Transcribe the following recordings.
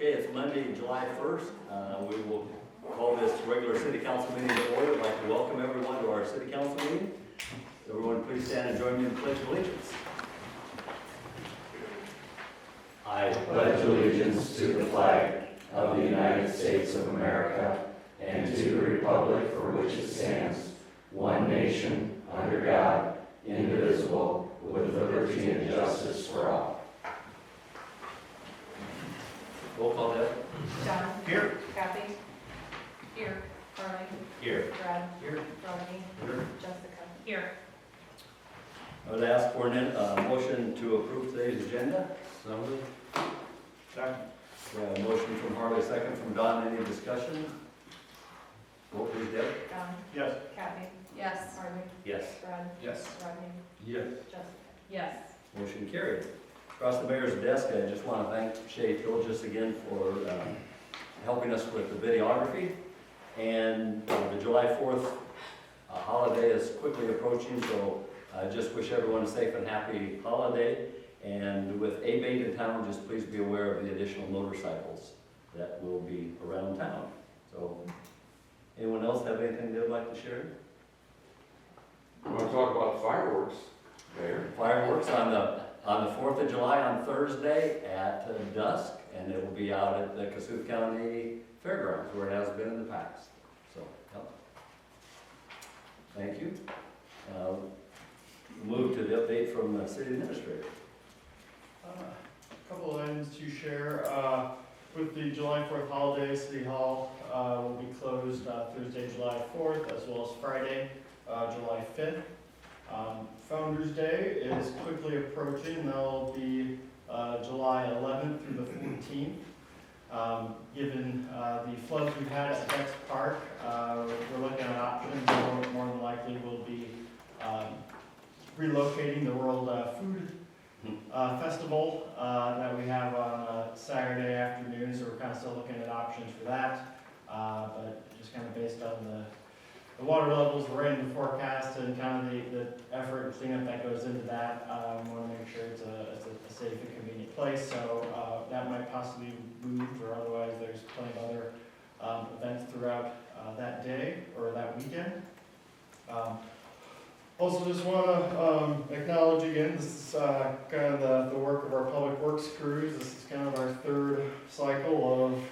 Okay, it's Monday, July 1st. We will call this regular city council meeting to order. I'd like to welcome everyone to our city council meeting. Everyone please stand and join me in the Pledge of Allegiance. I pledge allegiance to the flag of the United States of America and to the republic for which it stands, one nation, under God, indivisible, with liberty and justice for all. roll call that. John. Here. Kathy. Here. Harley. Here. Brad. Here. Rodney. Here. Jessica. Here. I would ask for a motion to approve today's agenda. So moved. Second. We have a motion from Harley, second from Don. Any discussion? Roll please, Deb. John. Yes. Kathy. Yes. Harley. Yes. Brad. Yes. Rodney. Yes. Jessica. Yes. Motion carried. Across the mayor's desk, I just want to thank Shay Filgis again for helping us with the videography. And the July 4th holiday is quickly approaching, so I just wish everyone a safe and happy holiday. And with ABATE in town, just please be aware of the additional motorcycles that will be around town. So, anyone else have anything they'd like to share? I want to talk about fireworks, Mayor. Fireworks on the 4th of July on Thursday at dusk, and it will be out at the Cassuth County Fairgrounds where it has been in the past. So, yep. Thank you. Move to the update from the city administrator. A couple of items to share. With the July 4th holiday, City Hall will be closed Thursday, July 4th, as well as Friday, July 5th. Founders Day is quickly approaching. That'll be July 11th through the 14th. Given the floods we've had at Bex Park, we're looking at options. More than likely, we'll be relocating the World Food Festival that we have on Saturday afternoon, so we're kind of still looking at options for that. But just kind of based on the water levels we're in the forecast and kind of the effort and cleanup that goes into that, we want to make sure it's a safe and convenient place. So that might possibly be moved, or otherwise there's plenty of other events throughout that day or that weekend. Also just want to acknowledge again, this is kind of the work of our public works crews. This is kind of our third cycle of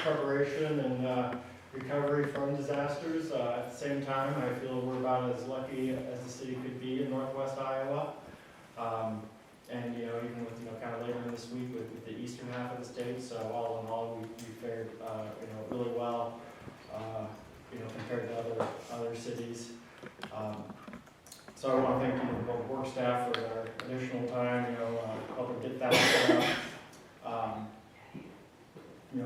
preparation and recovery from disasters. At the same time, I feel we're about as lucky as the city could be in northwest Iowa. And even with kind of later in this week with the eastern half of the state, so all in all, we fared really well compared to other cities. So I want to thank both work staff for their additional time, helping get that set up.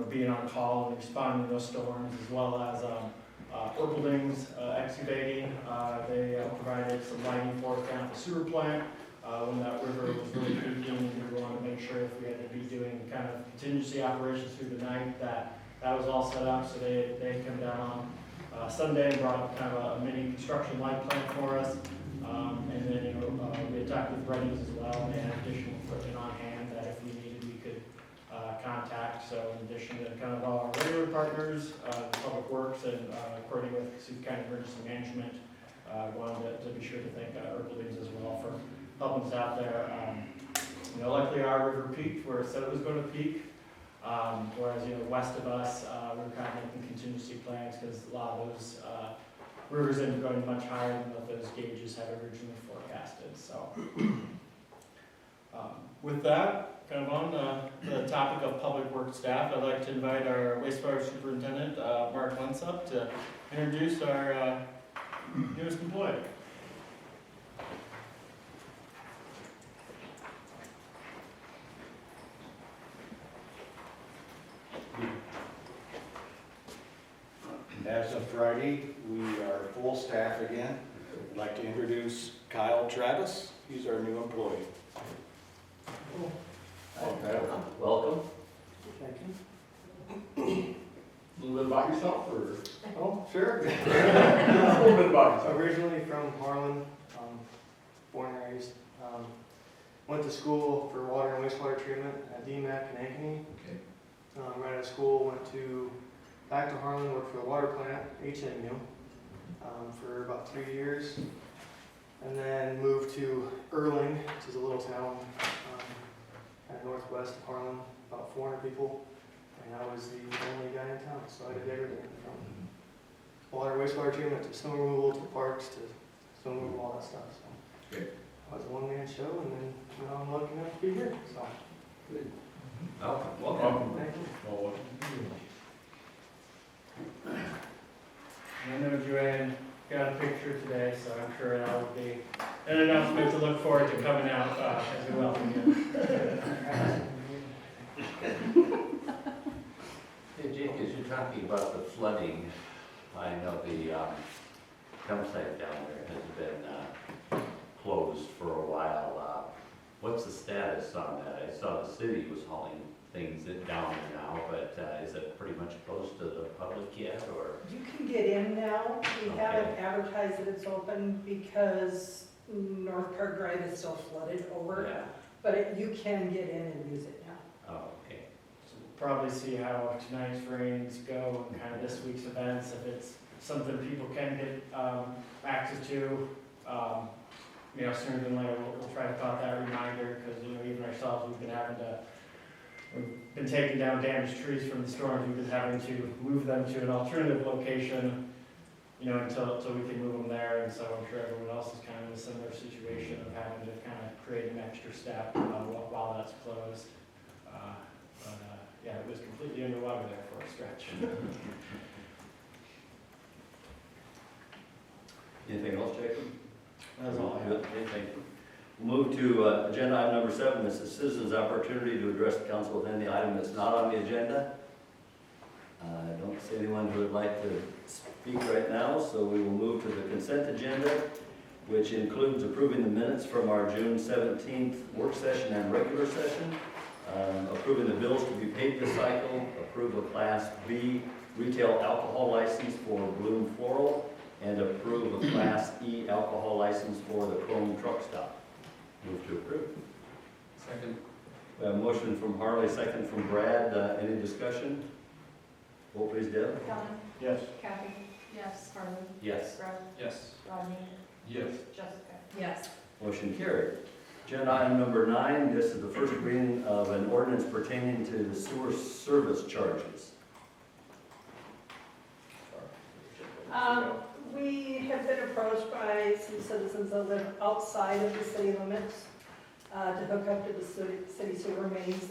Being on call and responding to those storms, as well as Erpeldings excavating. They provided some lighting for us down at the sewer plant when that river was really peaking. We wanted to make sure if we had to be doing kind of contingency operations through the night, that was all set up. So they come down on Sunday and brought up kind of a mini construction light plant for us. And then we had talked with Reddings as well, and they had additional equipment on hand that if we needed we could contact. So in addition to kind of all our regular partners, Public Works, and according with Cassuth County Emergency Management, wanted to be sure to thank Erpeldings as well for helping us out there. Luckily our river peaked where it said it was going to peak, whereas west of us we were kind of making contingency plans because a lot of those rivers ended up going much higher than what those gauges had originally forecasted. So with that, kind of on the topic of public works staff, I'd like to invite our wastewater superintendent, Mark Lensup, to introduce our newest employee. As of Friday, we are full staff again. I'd like to introduce Kyle Travis. He's our new employee. Okay. Welcome. Thank you. A little bit about yourself, or? Oh, sure. A little bit about yourself. Originally from Harlan, born and raised. Went to school for water and wastewater treatment at DMAC in Ankeny. Okay. out of school, went back to Harlan, worked for the water plant, HMU, for about 3 years. And then moved to Erling, which is a little town kind of northwest of Harlan, about 400 people. And I was the only guy in town, so I did everything from water, wastewater treatment to snow removal to parks to snow removal, all that stuff. So I was a one-man show, and then now I'm lucky enough to be here. So Welcome. Welcome. thank you. Well, I know Joanne got a picture today, so I'm sure that will be an announcement to look forward to coming out as we welcome you. Hey Jake, as you're talking about the flooding, I know the campsite down there has been closed for a while. What's the status on that? I saw the city was hauling things down there now, but is it pretty much closed to the public yet, or? You can get in now. We Okay. haven't advertised that it's open because North Park Drive is still flooded over. Yeah. But you can get in and use it now. Oh, okay. So we'll probably see how tonight's rains go and kind of this week's events, if it's something people can get access to, sooner than later. We'll try to put that reminder, because, even ourselves, we've been taking down damaged trees from the storms. We've been having to move them to an alternative location, until we can move them there. And so I'm sure everyone else is kind of in a similar situation of having to kind of create an extra step while that's closed. Yeah, it was completely underwater there for a stretch. Anything else, Jacob? That's all I have. Okay, thank you. We'll move to agenda item number 7. This is citizens' opportunity to address the council with any item that's not on the agenda. I don't see anyone who would like to speak right now, so we will move to the consent agenda, which includes approving the minutes from our June 17th work session and regular session, approving the bills to be paid this cycle, approve a Class B retail alcohol license for Bloom Floral, and approve a Class E alcohol license for the Chrome Truck Stop. Move to approve. second. We have a motion from Harley, second from Brad. Any discussion? Vote please, Deb. Kevin? Yes. Kathy? Yes. Harlan? Yes. Brad? Yes. Rodney? Yes. Jessica? Yes. Motion carried. Agenda item number 9, this is the first reading of an ordinance pertaining to the sewer service charges. We have been approached by some citizens that live outside of the city limits to hook up to the city sewer mains.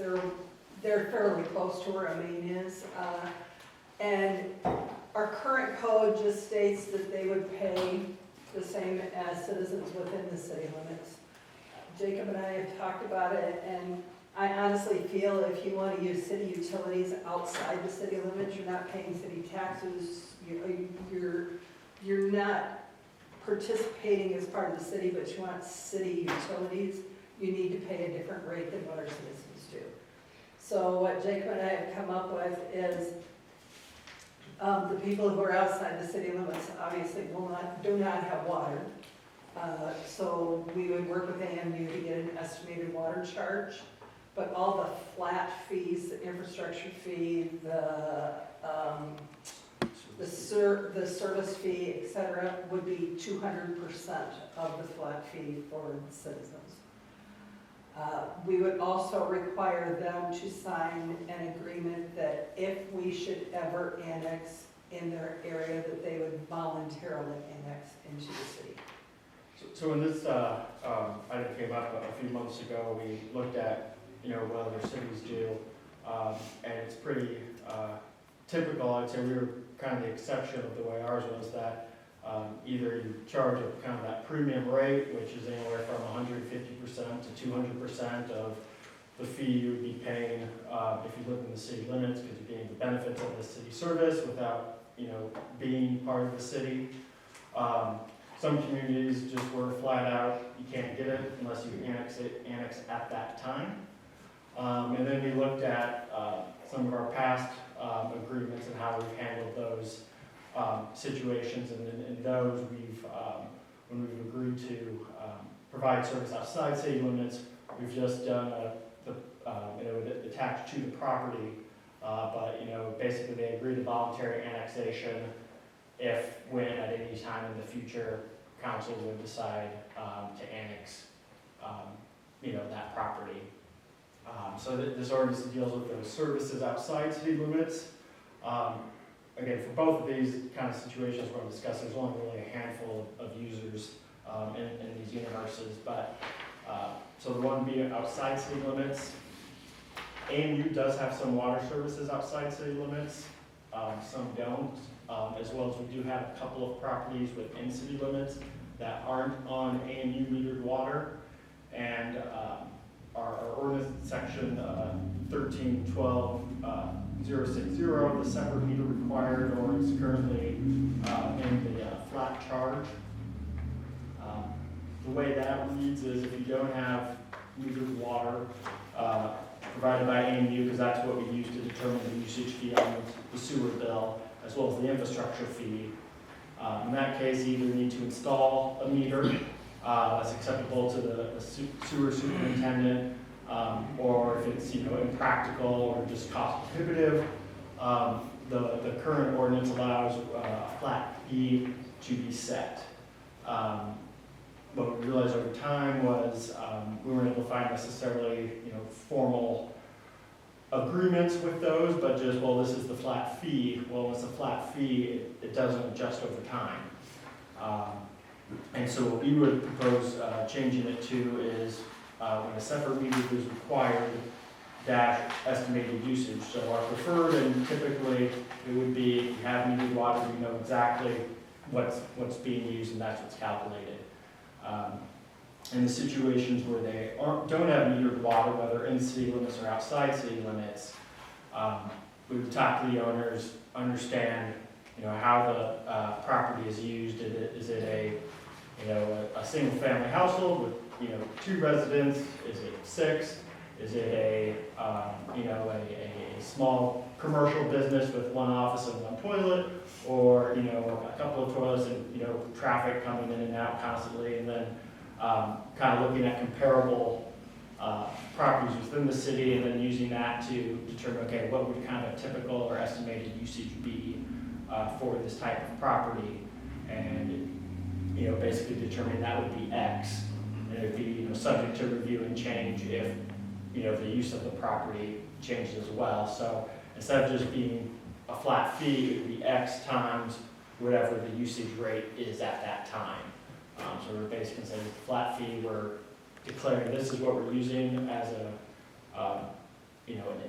They're fairly close to where a main is. And our current code just states that they would pay the same as citizens within the city limits. Jacob and I have talked about it, and I honestly feel if you want to use city utilities outside the city limits, you're not paying city taxes, you're not participating as part of the city, but you want city utilities, you need to pay a different rate than what our citizens do. So what Jacob and I have come up with is the people who are outside the city limits obviously do not have water. So we would work with AMU to get an estimated water charge, but all the flat fees, the infrastructure fee, the service fee, et cetera, would be 200% of the flat fee for citizens. We would also require them to sign an agreement that if we should ever annex in their area, that they would voluntarily annex into the city. So when this item came up a few months ago, we looked at, what other cities do, and it's pretty typical. I'd say we were kind of the exception of the way ours was, that either you charge a kind of that premium rate, which is anywhere from 150% to 200% of the fee you would be paying if you live in the city limits, because you're getting the benefits of the city service without, being part of the city. Some communities just were flat out, you can't get it unless you annex at that time. And then we looked at some of our past agreements and how we've handled those situations, and in those when we've agreed to provide service outside city limits, we've just done attached to the property but, basically they agreed to voluntary annexation if, when, at any time in the future, council would decide, to annex, that property. So this ordinance deals with those services outside city limits. Again, for both of these kind of situations we're going to discuss, there's only really a handful of users in these universes, but, so the one being outside city limits, AMU does have some water services outside city limits, some don't, as well as we do have a couple of properties within city limits that aren't on AMU metered water, and our ordinance section 1312.060, the separate meter required, or is currently in the flat charge. The way that reads is if you don't have metered water provided by AMU, because that's what we use to determine the usage fee on the sewer bill, as well as the infrastructure fee. In that case, you either need to install a meter that's acceptable to the sewer superintendent, or if it's impractical or just cost prohibitive, the current ordinance allows a flat fee to be set. What we realized over time was we weren't able to find necessarily formal agreements with those, but just, well, this is the flat fee. Well, it's a flat fee, it doesn't adjust over time. And so what we would propose changing it to is when a separate meter is required, dash estimated usage. So our preferred, and typically it would be if you have metered water, you know exactly what's being used and that's what's calculated. In the situations where they don't have metered water, whether in city limits or outside city limits, we would talk to the owners, understand, how the property is used. Is it a single family household with, 2 residents? Is it 6? Is it a small commercial business with 1 office and 1 toilet? Or, a couple of toilets and, traffic coming in and out constantly, and then kind of looking at comparable properties within the city and then using that to determine, okay, what would kind of typical or estimated usage be for this type of property, and basically determining that would be X, and it would be subject to review and change if the use of the property changes as well. So instead of just being a flat fee, it would be X times whatever the usage rate is at that time. So we're basically saying it's a flat fee, we're declaring this is what we're using as an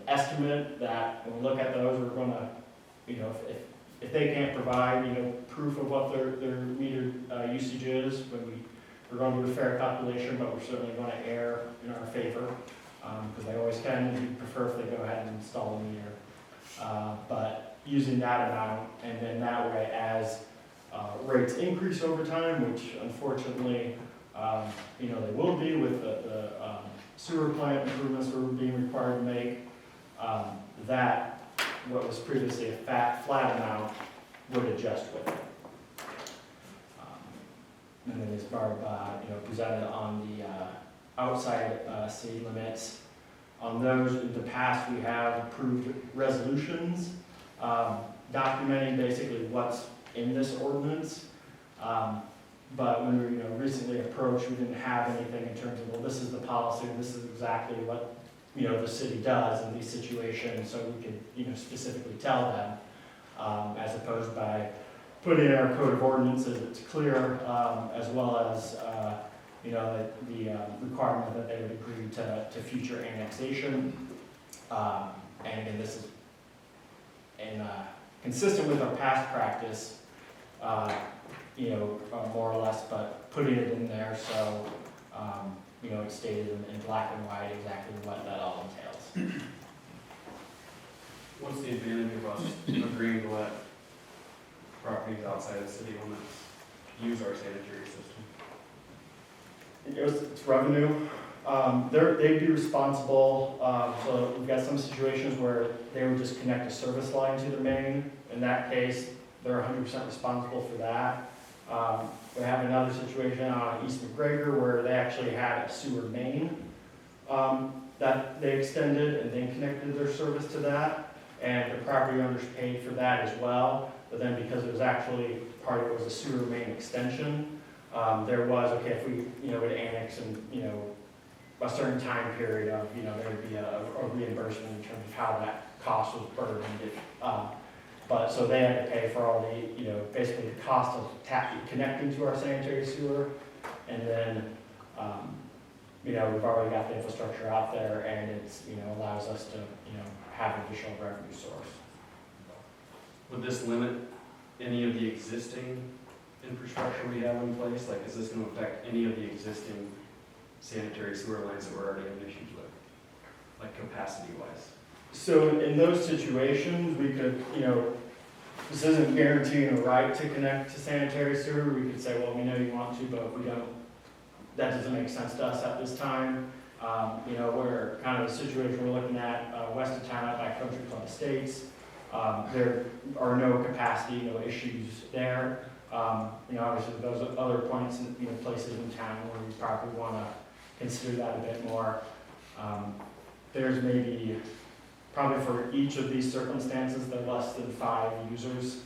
estimate, that when we look at those, we're gonna, if they can't provide, proof of what their metered usage is, we're going to do a fair calculation, but we're certainly going to err in our favor, because they always can. We prefer if they go ahead and install a meter. But using that amount, and then that way, as rates increase over time, which unfortunately, they will be with the sewer plant improvements we're being required to make, that what was previously a flat amount would adjust with it. And then as Barb, presented on the outside city limits, on those in the past we have approved resolutions documenting basically what's in this ordinance. But when we were recently approached, we didn't have anything in terms of, well, this is the policy, this is exactly what the city does in these situations, so we could specifically tell them, as opposed by putting in our code of ordinances, it's clear, as well as the requirement that they would agree to future annexation. And again, this is consistent with our past practice, more or less, but putting it in there so it's stated in black and white exactly what that all entails. What's the advantage of us agreeing to let properties outside the city limits use our sanitary system? It's revenue. They'd be responsible, so we've got some situations where they would just connect a service line to the main. In that case, they're 100% responsible for that. We have another situation on East McGregor where they actually had a sewer main that they extended and then connected their service to that. and the property owners paid for that as well. But then because it was actually, part of it was a sewer main extension, there was, okay, if we, would annex and, a certain time period of, there would be a reimbursement in terms of how that cost was burdened. But, so they had to pay for all the, basically the cost of connecting to our sanitary sewer. And then, we've already got the infrastructure out there, and it's, allows us to, have an additional revenue source. Would this limit any of the existing infrastructure we have in place? Like, is this gonna affect any of the existing sanitary sewer lines that we're already having issues with? Like capacity wise? So in those situations, we could, this isn't guaranteeing a right to connect to sanitary sewer. We could say, well, we know you want to, but we don't, that doesn't make sense to us at this time. We're kind of the situation we're looking at, west of town out by Country Club Estates. There are no capacity, no issues there. Obviously those are other points in, places in town where we probably want to consider that a bit more. There's maybe, probably for each of these circumstances, there are less than 5 users,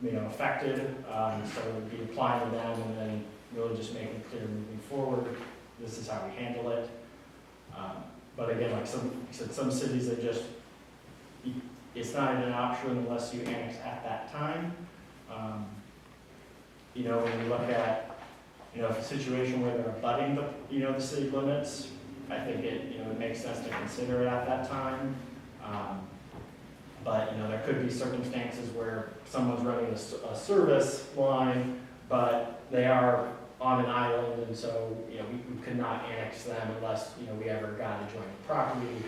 affected. So it would be applying to them and then really just making it clear moving forward, this is how we handle it. But again, like some cities, they just, it's not an option unless you annex at that time. When you look at, a situation where they're abutting the, the city limits, I think it makes sense to consider it at that time. But, there could be circumstances where someone's running a service line, but they are on an island, and so, we could not annex them unless, we ever got a joint property.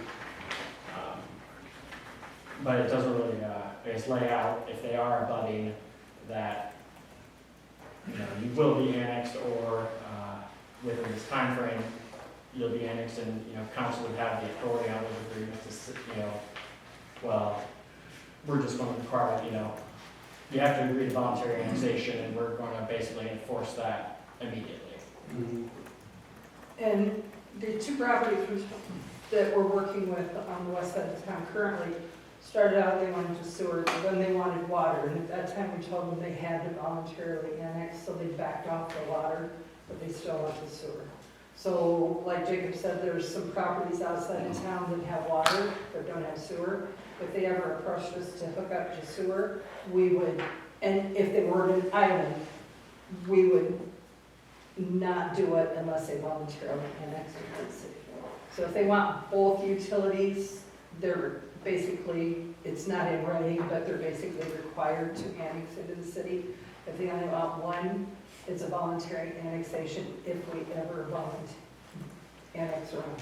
But it doesn't really, lay out if they are abutting that, you will be annexed or, within this time frame, you'll be annexed and, council would have the authority on those agreements to, well, we're just going to require, you have to agree to voluntary annexation, and we're going to basically enforce that immediately. And the 2 properties that we're working with on the west side of town currently started out, they wanted just sewer, then they wanted water, and at that time we told them they had to voluntarily annex, so they backed off the water, but they still want the sewer. So, like Jacob said, there's some properties outside of town that have water, but don't have sewer. If they ever approached us to hook up to sewer, we would, and if they were an island, we would not do it unless they voluntarily annexed it to the city. So if they want both utilities, they're basically, it's not in writing, but they're basically required to annex into the city. If they only want one, it's a voluntary annexation if we ever annex around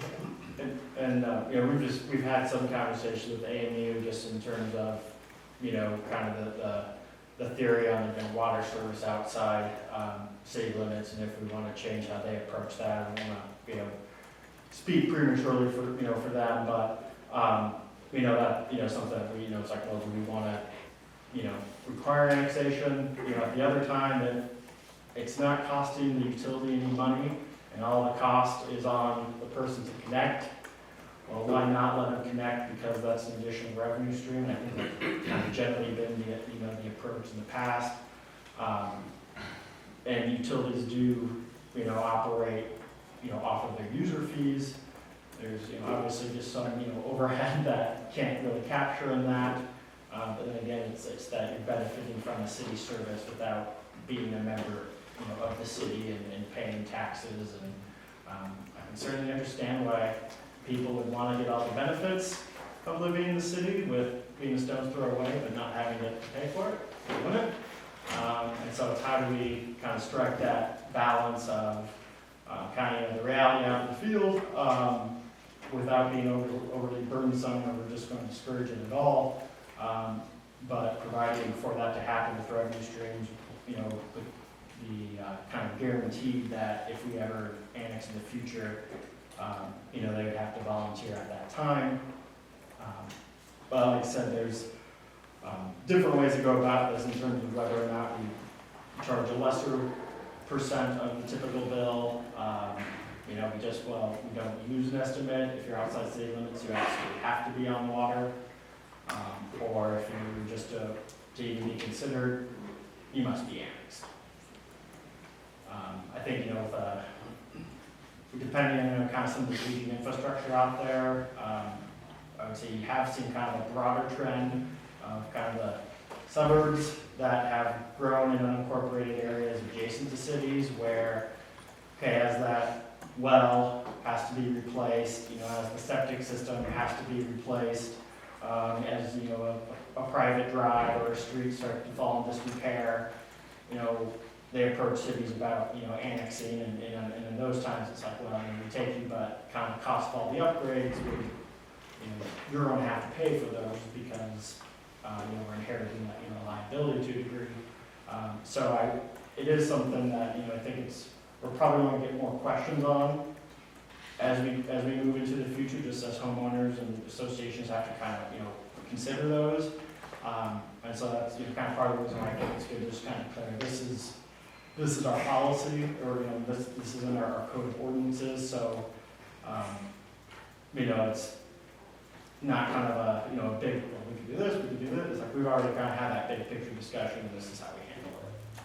here. And we've had some conversations with AMU just in terms of, kind of the theory on the water service outside city limits, and if we want to change how they approach that. I don't want to, speak prematurely for, for them, but, that, something that we, it's like, well, do we want to, require annexation? At the other time, that it's not costing the utility any money, and all the cost is on the person to connect. Well, why not let them connect, because that's an additional revenue stream. I think that's kind of generally been the approach in the past. And utilities do, operate, off of their user fees. There's, obviously just some, overhead that can't really capture in that. But then again, it's that you're benefiting from a city service without being a member, of the city and paying taxes. And I can certainly understand why people would want to get all the benefits of living in the city with being a stone's throw away, but not having to pay for it. They wouldn't. And so it's how do we kind of strike that balance of kind of the reality out in the field without being overly burdensome, or we're just going to discourage it at all, but providing for that to happen with revenue streams, the kind of guaranteed that if we ever annex in the future, they would have to volunteer at that time. But like I said, there's different ways to go about this in terms of whether or not we charge a lesser percent of the typical bill. we just, well, we don't use an estimate. If you're outside city limits, you absolutely have to be on water. Or if you're just to even be considered, you must be annexed. I think, depending on kind of some of the aging infrastructure out there, I would say you have seen kind of a broader trend of kind of the suburbs that have grown in unincorporated areas adjacent to cities where, okay, as that well has to be replaced, as the septic system has to be replaced, as, a private drive or a street starts to fall in disrepair, they approach cities about, annexing, and in those times, it's like, well, we take you, but kind of cost of all the upgrades, you're gonna have to pay for those because, we're inheriting that, liability to a degree. So it is something that, I think we're probably gonna get more questions on as we move into the future, just as homeowners and associations have to kind of, consider those. And so that's, kind of part of the reason why I think it's good to just kind of clarify, this is our policy, or, this is in our code of ordinances, so, it's not kind of a, a big, well, we could do this, we could do this, it's like, we've already kind of had that big picture discussion, and this is how we handle it.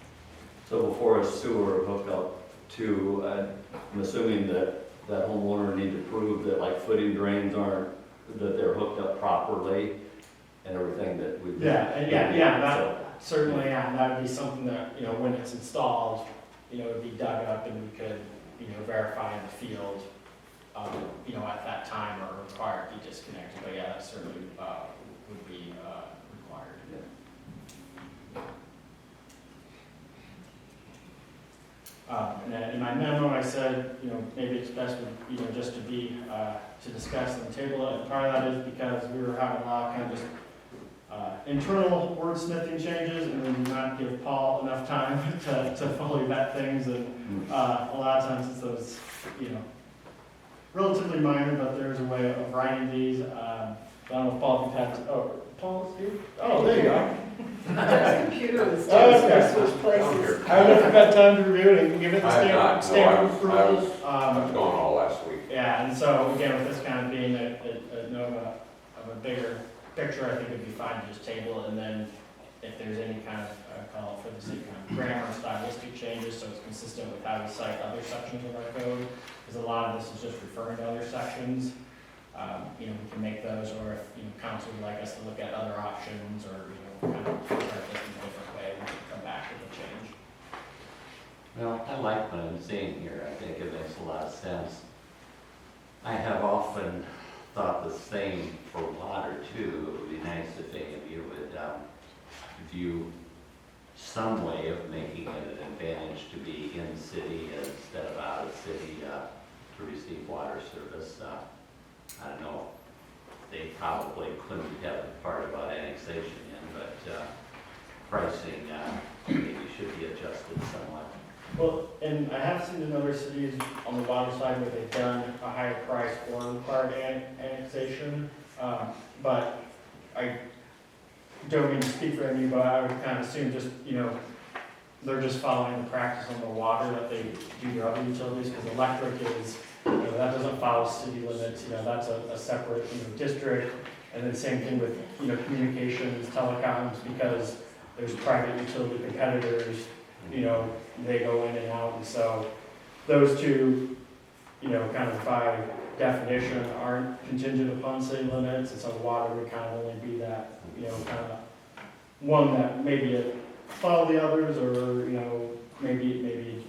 So before a sewer hookup too, I'm assuming that homeowner need to prove that like footing drains aren't, that they're hooked up properly and everything that we. That certainly, that would be something that, when it's installed, it would be dug up and we could, verify in the field, at that time or required to be disconnected, but that certainly, would be, required. And then in my memo, I said, maybe it's best, just to be, to discuss and table it. And part of that is because we were having a lot of kind of just internal wordsmithing changes and then not give Paul enough time to fully vet things. And a lot of times it's those, relatively minor, but there's a way of writing these. I don't know if Paul, if you've had, Paul's here? Oh, there you go. His computer was Okay. just switch places. I don't know if you've had time to review it and give it the I have not, no, stamp I of was approval. gone all last week. Yeah, and so again, with this kind of being of a bigger picture, I think it'd be fine to just table it, and then if there's any kind of, call it for the sake of grammar and stylistic changes, so it's consistent with how we cite other sections of our code, because a lot of this is just referring to other sections. We can make those, or if, council would like us to look at other options, or, kind of start this in a different way, we can come back with a change. Well, I like what I'm seeing here. I think it makes a lot of sense. I have often thought the same for water too. It would be nice if any of you would view some way of making it an advantage to be in city instead of out of city to receive water service. I don't know, they probably couldn't have the part about annexation in, but pricing maybe should be adjusted somewhat. Well, and I have seen in other cities on the water side where they've done a higher price or required annexation, but I don't mean to speak for any, but I would kind of assume just, they're just following the practice on the water that they do their other utilities, because electric is, that doesn't follow city limits, that's a separate, district, and then same thing with, communications, telecoms, because there's private utility competitors, they go in and out, and so those two, kind of by definition aren't contingent upon city limits, and so water would kind of only be that, kind of one that maybe follow the others, or, maybe,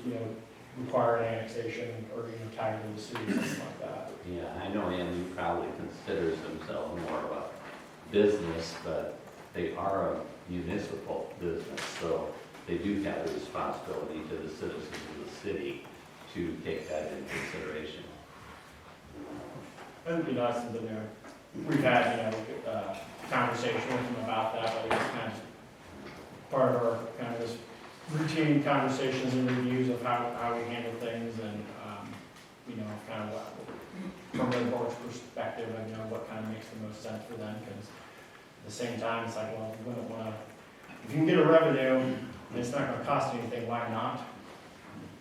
require an annexation, or, tie it into cities, something like that. Yeah, I know Andy probably considers himself more of a business, but they are a municipal business, so they do have the responsibility to the citizens of the city to take that into consideration. And, that's something we've had, conversation with them about that, but it's kind of part of our kind of this routine conversations and reviews of how we handle things, and, kind of what, from the board's perspective, of, what kind of makes the most sense for them, because at the same time, it's like, well, if you wouldn't want to, if you can get a revenue, and it's not going to cost anything, why not?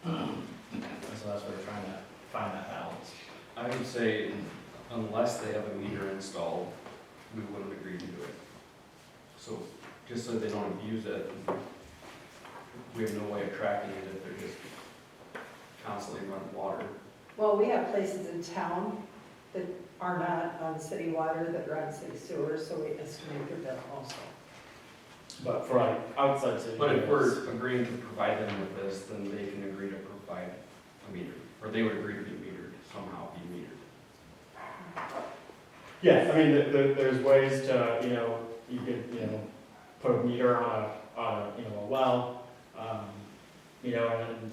And so that's what we're trying to find that balance. I would say unless they have a meter installed, we wouldn't agree to do it. So, just so they don't abuse it, we have no way of tracking it if they're just constantly running water. Well, we have places in town that are not on city water, that are on city sewer, so we estimate their bill also. But for like outside city. But if limits- we're agreeing to provide them with this, then they can agree to provide a meter, or they would agree to be metered, somehow be metered. Yeah, I mean, there's ways to, you could, put a meter on a well, and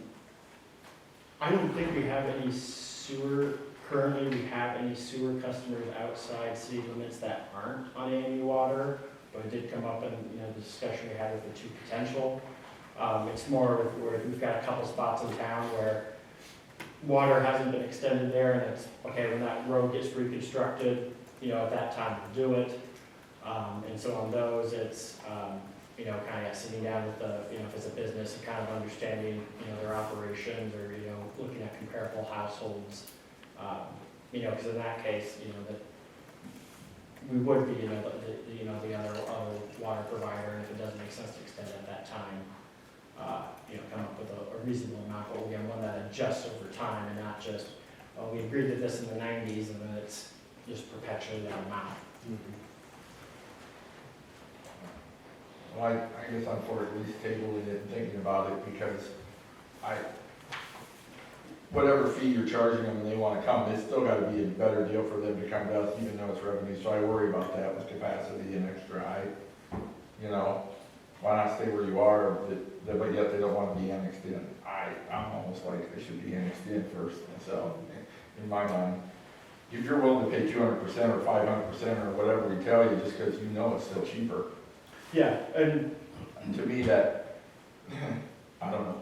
I don't think we have any sewer, currently we have any sewer customers outside city limits that aren't on AMU water, but it did come up in, the discussion we had with the two potential. It's more where we've got a couple spots in town where water hasn't been extended there, and it's, okay, when that road gets reconstructed, at that time to do it. And so on those, it's, kind of sitting down with the, if it's a business, and kind of understanding, their operations, or, looking at comparable households. Because in that case, that we would be, the other water provider, and if it doesn't make sense to extend at that time, come up with a reasonable amount, but again, one that adjusts over time, and not just, oh, we agreed to this in the 90s, and then it's just perpetually that amount. Well, I guess I'm for at least tabling it and thinking about it, because whatever fee you're charging them and they wanna come, it's still gotta be a better deal for them to come to us, even though it's revenue, so I worry about that with capacity and extra. Why not stay where you are, but yet they don't wanna be annexed in? I'm almost like they should be annexed in first, myself, in my mind. If you're willing to pay 200% or 500% or whatever we tell you, just because it's still cheaper, Yeah, and, to me that, I don't know,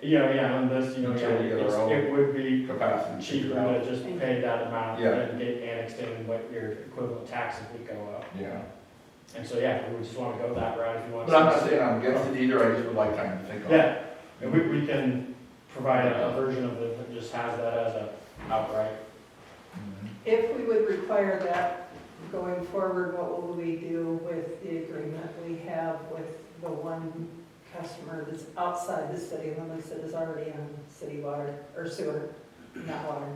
on this, Until we get our own it would be capacity. cheaper to just pay that amount Yeah. and get annexed in what your equivalent taxes would go up. Yeah, And so, we just wanna go that route if you want. but I'm not saying I'm against it either, I just would like time to think on it. Yeah, and we can provide a version of it that just has that as a outright. If we would require that going forward, what will we do with the agreement we have with the one customer that's outside the city limits that is already on city water, or sewer, not water?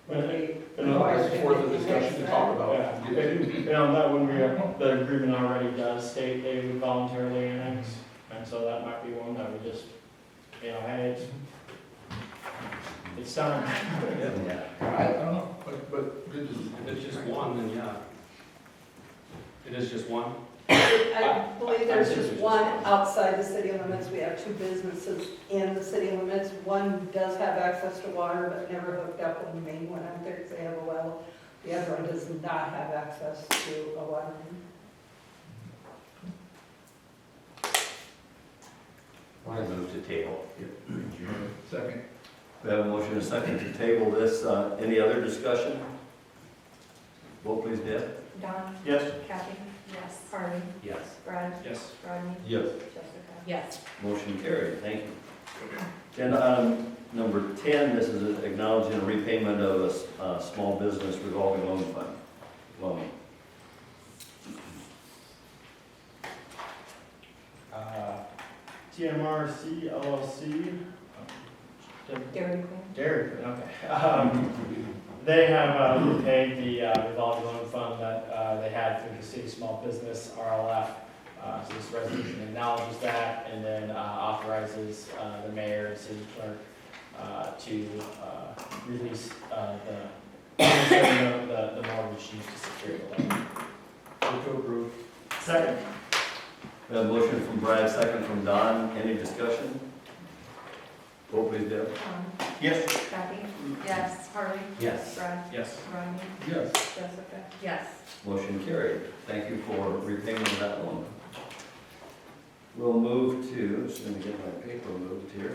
Would we require That's them worth to a discussion to talk about. Yeah, and on that one, the agreement already does state they would voluntarily annex, and so that might be one that we just, hey, it's done. Yeah. I don't know, but good to. If it's just one, then yeah. It is just one? I believe there's just one outside the city limits. We have two businesses in the city limits. One does have access to water, but never hooked up when the main one out there because they have a well. The other one does not have access to a water main. I move to table. Second. We have a motion and a second to table this. Any other discussion? Vote please, Deb. Don, Yes. Kathy? Yes. Harley? Yes. Brad? Yes. Rodney? Yes. Jessica? Yes. Motion carried, thank you. Agenda item number 10, this is acknowledging a repayment of a small business revolving loan fund. Loan. TMRC LLC. Dairy Queen? Dairy Queen, okay. They have repaid the revolving loan fund that they had through the city small business RLF. So this resolution acknowledges that and then authorizes the mayor and city clerk to release the mortgage used to secure the loan. Move to approve. Second. We have a motion from Brad, second from Don. Any discussion? Vote please, Deb. Don, Yes. Kathy? Yes. Harley? Yes. Brad? Yes. Rodney? Yes. Jessica? Yes. Motion carried. Thank you for repayment of that loan. We'll move to, just going to get my paper moved here.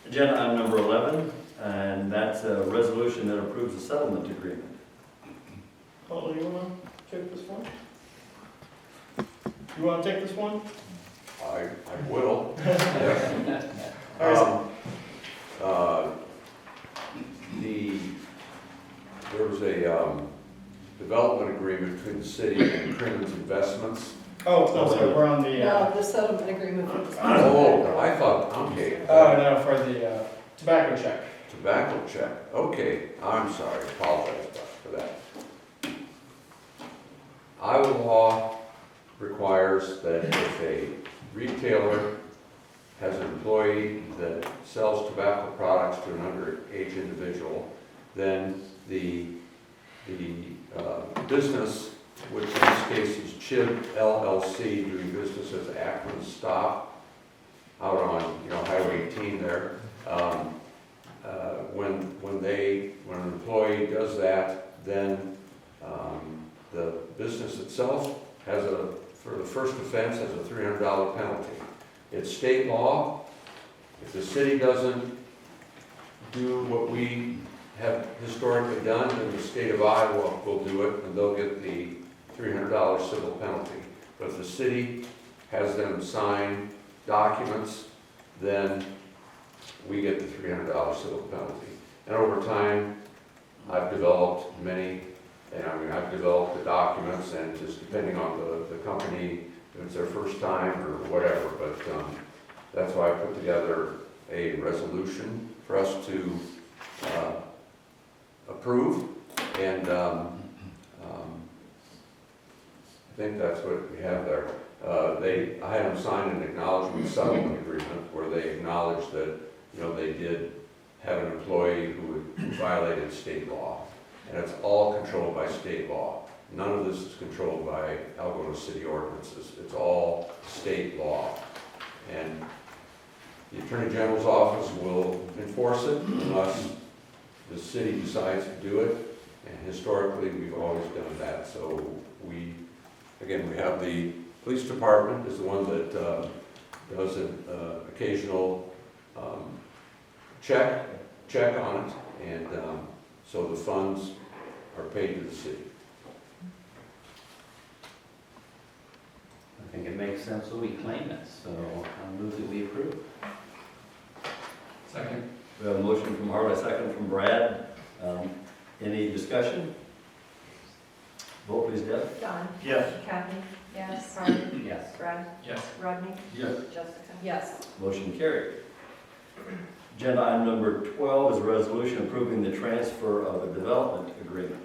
Agenda item number 11, and that's a resolution that approves a settlement agreement. Paul, you wanna take this one? You wanna take this one? I will. All right. between the city and Crimmins Investments. Oh, so we're on the, No, the settlement agreement for the. Oh, I thought, okay. no, for the tobacco check. Tobacco check, okay, I'm sorry, apologize for that. Iowa law requires that if a retailer has an employee that sells tobacco products to an underage individual, then the business, which in this case is Chib LLC, doing business as Akron Stop, out on, Highway 18 there, when an employee does that, then the business itself for the first offense, has a $300 penalty. It's state law. If the city doesn't do what we have historically done, then the state of Iowa will do it, and they'll get the $300 civil penalty. But if the city has them sign documents, then we get the $300 civil penalty. And over time, I've developed I've developed the documents, and just depending on the company, if it's their first time or whatever, but that's why I put together a resolution for us to approve, and I think that's what we have there. I had them sign an acknowledgement settlement agreement where they acknowledged that, they did have an employee who violated state law. And it's all controlled by state law. None of this is controlled by Algona city ordinances. It's all state law. And the Attorney General's office will enforce it unless the city decides to do it. And historically, we've always done that. So we have the police department is the one that does an occasional check on it. And so the funds are paid to the city. I think it makes sense that we claim it, so I'll move that we approve. Second. We have a motion from Harley, a second from Brad. Any discussion? Vote please, Deb. Don. Yes. Kathy. Yes. Harley. Yes. Brad. Yes. Rodney. Yes. Jessica. Yes. Motion carried. Agenda item number 12 is a resolution approving the transfer of a development agreement.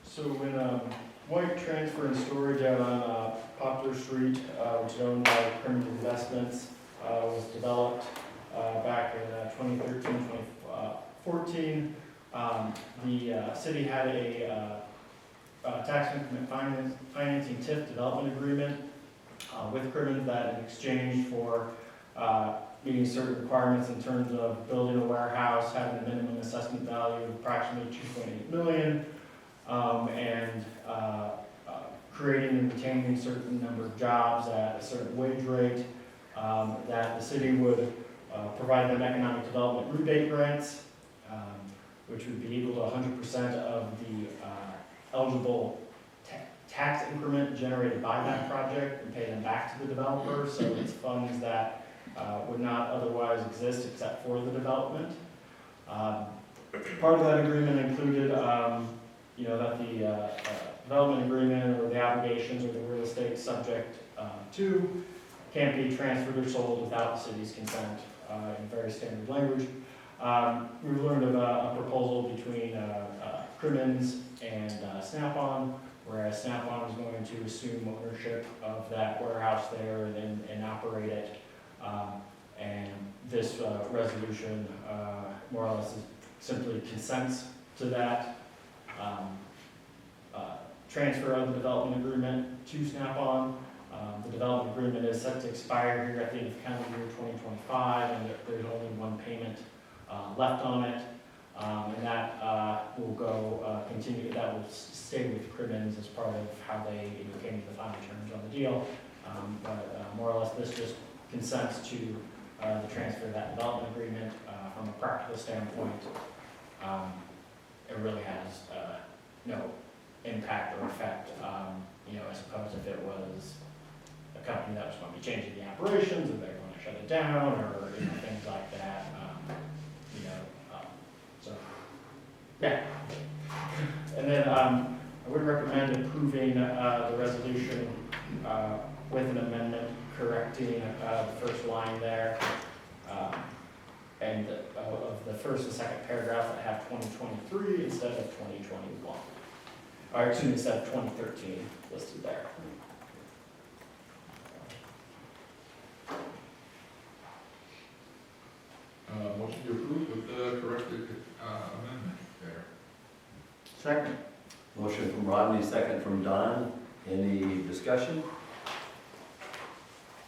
So when White Transfer and Storage out on Poplar Street, which is owned by Crimmins Investments, was developed back in 2013, 2014. The city had a tax increment financing TIF development agreement with Crimmins that in exchange for meeting certain requirements in terms of building a warehouse, having a minimum assessment value of approximately $2.8 million, and creating and retaining a certain number of jobs at a certain wage rate, that the city would provide them economic development rebate grants, which would be equal to 100% of the eligible tax increment generated by that project and pay them back to the developer. So it's funds that would not otherwise exist except for the development. Part of that agreement included, that the development agreement or the obligations or the real estate subject to can't be transferred or sold without the city's consent in very standard language. We learned of a proposal between Crimmins and Snap-on, whereas Snap-on is going to assume ownership of that warehouse there and operate it. And this resolution more or less simply consents to that transfer of the development agreement to Snap-on. The development agreement is set to expire here at the end of calendar year 2025, and there's only one payment left on it. And that will continue, that will stay with Crimmins as part of how they came to the final terms on the deal. But more or less, this just consents to the transfer of that development agreement. From a practical standpoint, it really has no impact or effect, as opposed if it was a company that was going to be changing the operations, and they're going to shut it down, or things like that. So yeah. And And then I would recommend approving the resolution with an amendment correcting the first line there. And of the first and second paragraph, I have 2023 instead of 2021. Or excuse me, instead of 2013 listed there. Motion to approve with the corrected amendment there. Second. Motion from Rodney, second from Don. Any discussion?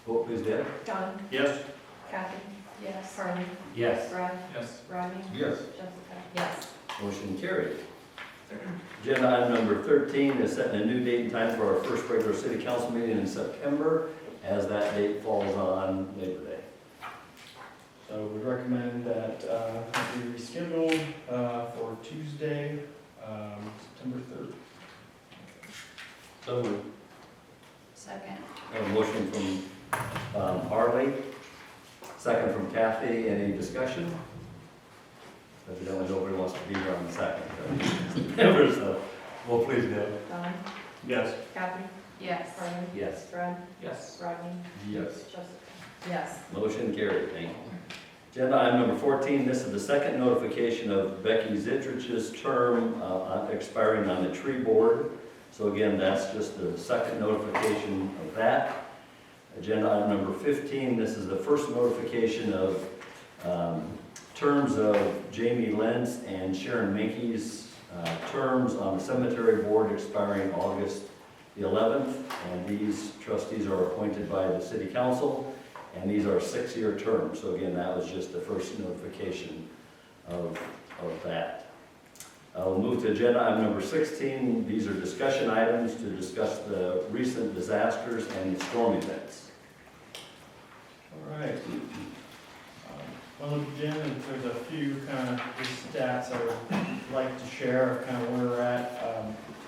Vote please, Deb. Don, Yes. Kathy. Yes. Harley. Yes. Brad. Yes. Rodney. Yes. Jessica. Yes. Motion carried. Agenda item number 13 is setting a new date and time for our first regular city council meeting in September, as that date falls on Labor Day. So we recommend that it be rescheduled for Tuesday, September 3rd. So moved. Second. I have a motion from Harley, second from Kathy. Any discussion? Evidently nobody wants to be here on the second. So, vote please, Deb. Don, Yes. Kathy. Yes. Harley. Yes. Brad. Yes. Rodney. Yes. Jessica. Yes. Motion carried, thank you. Agenda item number 14, this is the second notification of Becky Zitrich's term expiring on the tree board. So again, that's just the second notification of that. Agenda item number 15, this is the first notification of terms of Jamie Lentz and Sharon Minke's terms on the cemetery board expiring August the 11th. And these trustees are appointed by the city council. And these are 6-year terms, so again, that was just the first notification of that. We'll move to agenda item number 16. These are discussion items to discuss the recent disasters and storm events. All right. Well, to begin, there's a few kind of stats I would like to share of kind of where we're at.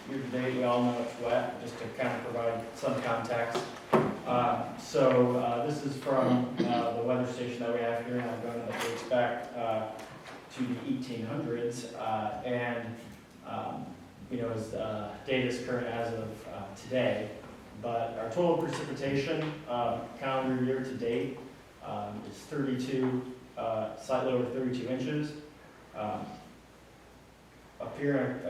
Year to date, we all know it's wet, just to kind of provide some context. This is from the weather station that we have here in Algona that we expect to the 1800s. As data is current as of today, but our total precipitation calendar year to date is 32, slightly over 32 inches. Up here, I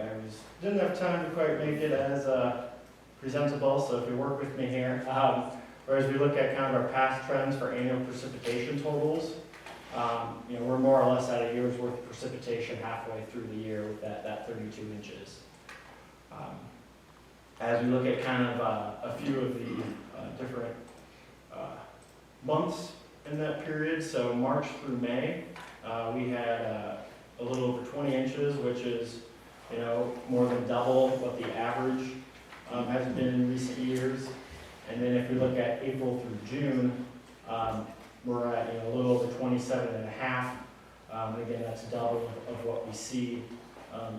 didn't have time to quite make it as presentable, so if you work with me here. Whereas we look at kind of our past trends for annual precipitation totals, we're more or less at a year's worth of precipitation halfway through the year with that 32 inches. As we look at kind of a few of the different months in that period, so March through May, we had a little over 20 inches, which is, more than double what the average has been in recent years. And then if we look at April through June, we're at a little over 27 and a half. Again, that's double of what we see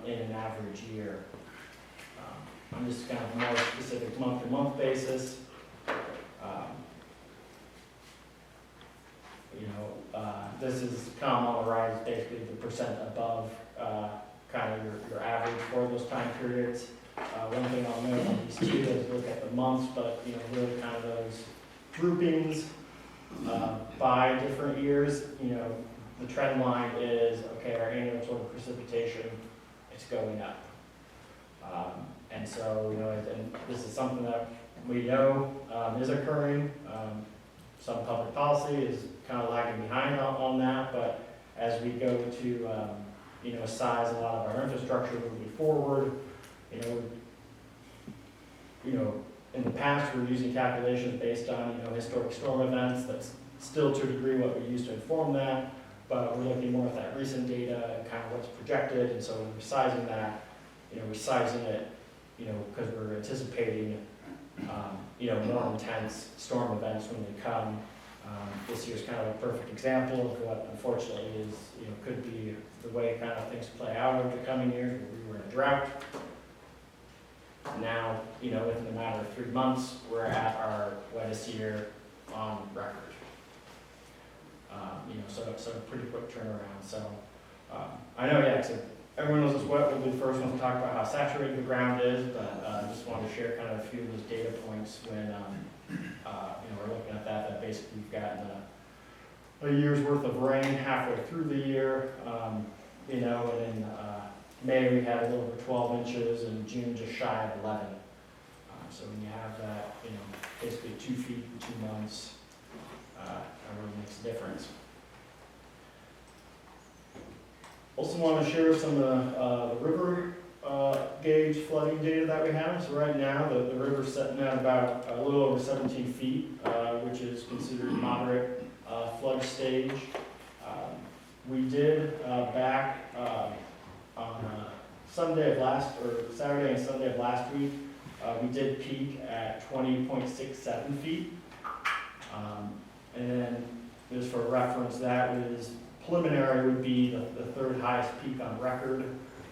in an average year. I'm just kind of more specific month-to-month basis. This is kind of on the rise, basically the percent above kind of your average for those time periods. One thing I'll note on these two is look at the months, but really kind of those groupings by different years. The trend line is okay. Our annual total precipitation, it's going up, and so and this is something that we know is occurring. Some public policy is kind of lagging behind on that, but as we go to size a lot of our infrastructure moving forward, in the past, we're using calculations based on, historic storm events. That's still to a degree what we use to inform that, but we're looking more at that recent data and kind of what's projected, and so when we're sizing that, we're sizing it, because we're anticipating, more intense storm events when they come. This year's kind of a perfect example of what unfortunately is, could be the way kind of things play out over the coming years, where we were in a drought. Now, within a matter of 3 months, we're at our wettest year on record. So a pretty quick turnaround. So I know, yeah, it's everyone knows it's wet, we'll be the first ones to talk about how saturated the ground is, but just wanted to share kind of a few of those data points when, we're looking at that basically we've gotten a year's worth of rain halfway through the year, and in May we had a little over 12 inches, and June just shy of 11. So when you have that, basically 2 feet in 2 months, it really makes a difference. Also want to share some of the river gauge flooding data that we have. So right now, the river's sitting at about a little over 17 feet, which is considered moderate flood stage. We did back on Saturday and Sunday of last week, we did peak at 20.67 feet. And then just for reference, that was preliminary would be the third highest peak on record,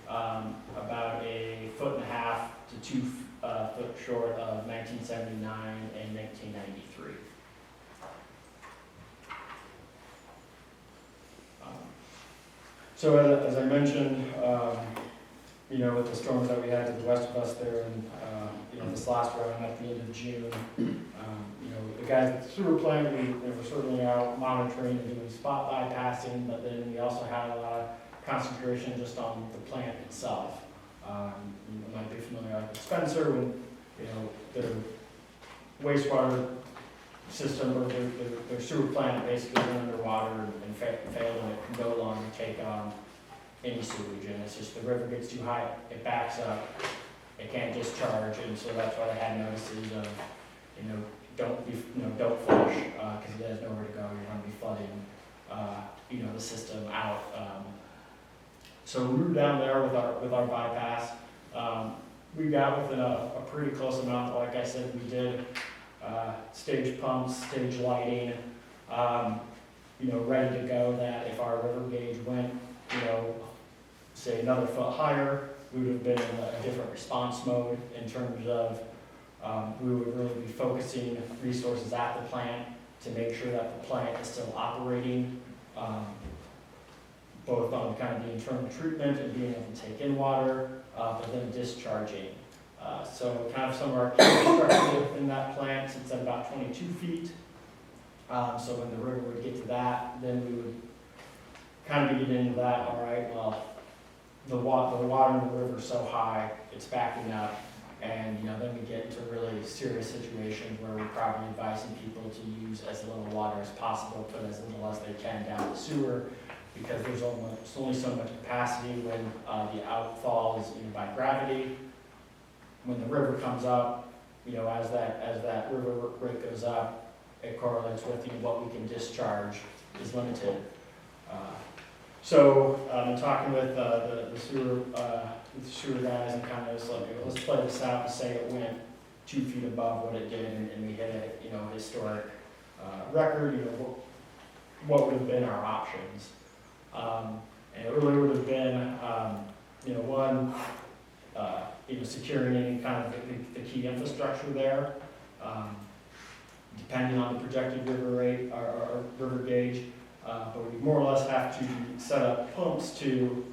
about 1.5 to 2 foot short of 1979 and 1993. So as I mentioned, with the storms that we had to the west of us there, and this last round at the end of June, the guys at the sewer plant, we were certainly out monitoring and doing spot bypassing, but then we also had a lot of concentration just on the plant itself. You might be familiar with Spencer, when their wastewater system or their sewer plant basically went underwater and failed, and it can no longer take on any sewage, and it's just the river gets too high, it backs up, it can't discharge, and so that's why they had notices of, don't flush, because it has nowhere to go, you're going to be flooding, the system out. So we were down there with our bypass. We got within a pretty close amount. Like I said, we did stage pumps, stage lighting, ready to go, that if our river gauge went, say another foot higher, we would have been in a different response mode in terms of we would really be focusing resources at the plant to make sure that the plant is still operating, both on kind of the internal treatment and being able to take in water, but then discharging. So kind of some of our key infrastructure in that plant sits at about 22 feet. So when the river would get to that, then we would kind of get into that, all right, well, the water in the river is so high, it's backing up, and then we get into really serious situations where we're probably advising people to use as little water as possible, put as little as they can down the sewer, because there's only so much capacity when the outfall is by gravity. When the river comes up, as that river rate goes up, it correlates with what we can discharge is limited. So I'm talking with the sewer guys and kind of just like, let's play this out and say it went 2 feet above what it did, and we hit a historic record. What would have been our options? And it really would have been, one, securing any kind of the key infrastructure there, depending on the projected river rate or river gauge. But we more or less have to set up pumps to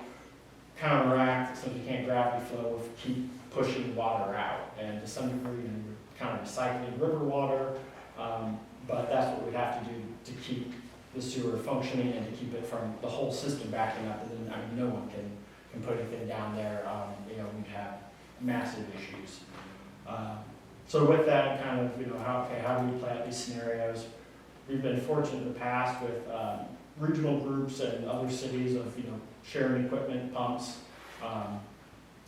counteract, since we can't gravity flow, keep pushing water out. And to some degree, we're kind of recycling river water, but that's what we have to do to keep the sewer functioning and to keep it from the whole system backing up. And then no one can put anything down there. We'd have massive issues. So with that, kind of, how do we play out these scenarios? We've been fortunate in the past with regional groups and other cities of, sharing equipment, pumps.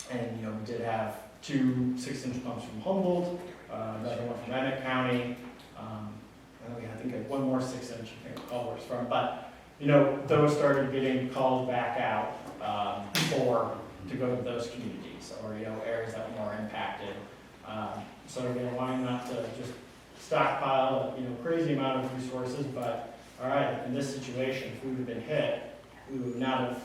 And, we did have 2 6-inch pumps from Humboldt, another one from Emmett County. And we had, I think, one more 6-inch, I think, Culver's from. But, those started getting called back out to go to those communities or, areas that were more impacted. So again, why not to just stockpile, crazy amount of resources, but all right, in this situation, if we would have been hit, we would not have,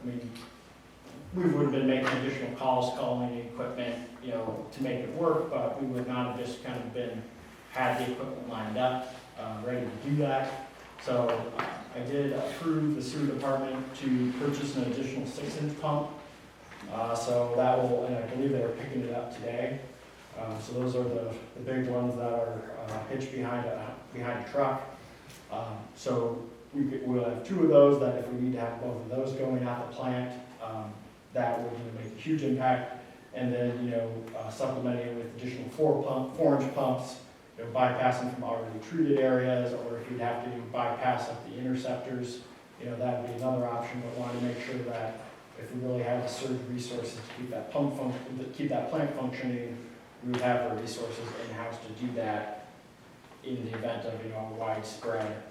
we would have been making additional calls, calling the equipment, to make it work, but we would not have just kind of had the equipment lined up, ready to do that. So I did approve the sewer department to purchase an additional 6-inch pump So that will, and I believe they're picking it up today. So those are the big ones that are hitched behind a truck. So we'll have 2 of those, that if we need to have both of those going at the plant, that will make a huge impact. And then, supplementing it with additional 4-inch pumps, bypassing from already treated areas, or if you'd have to bypass up the interceptors, that would be another option, but want to make sure that if we really have the surge resources to keep that keep that plant functioning, we would have the resources in-house to do that in the event of, a widespread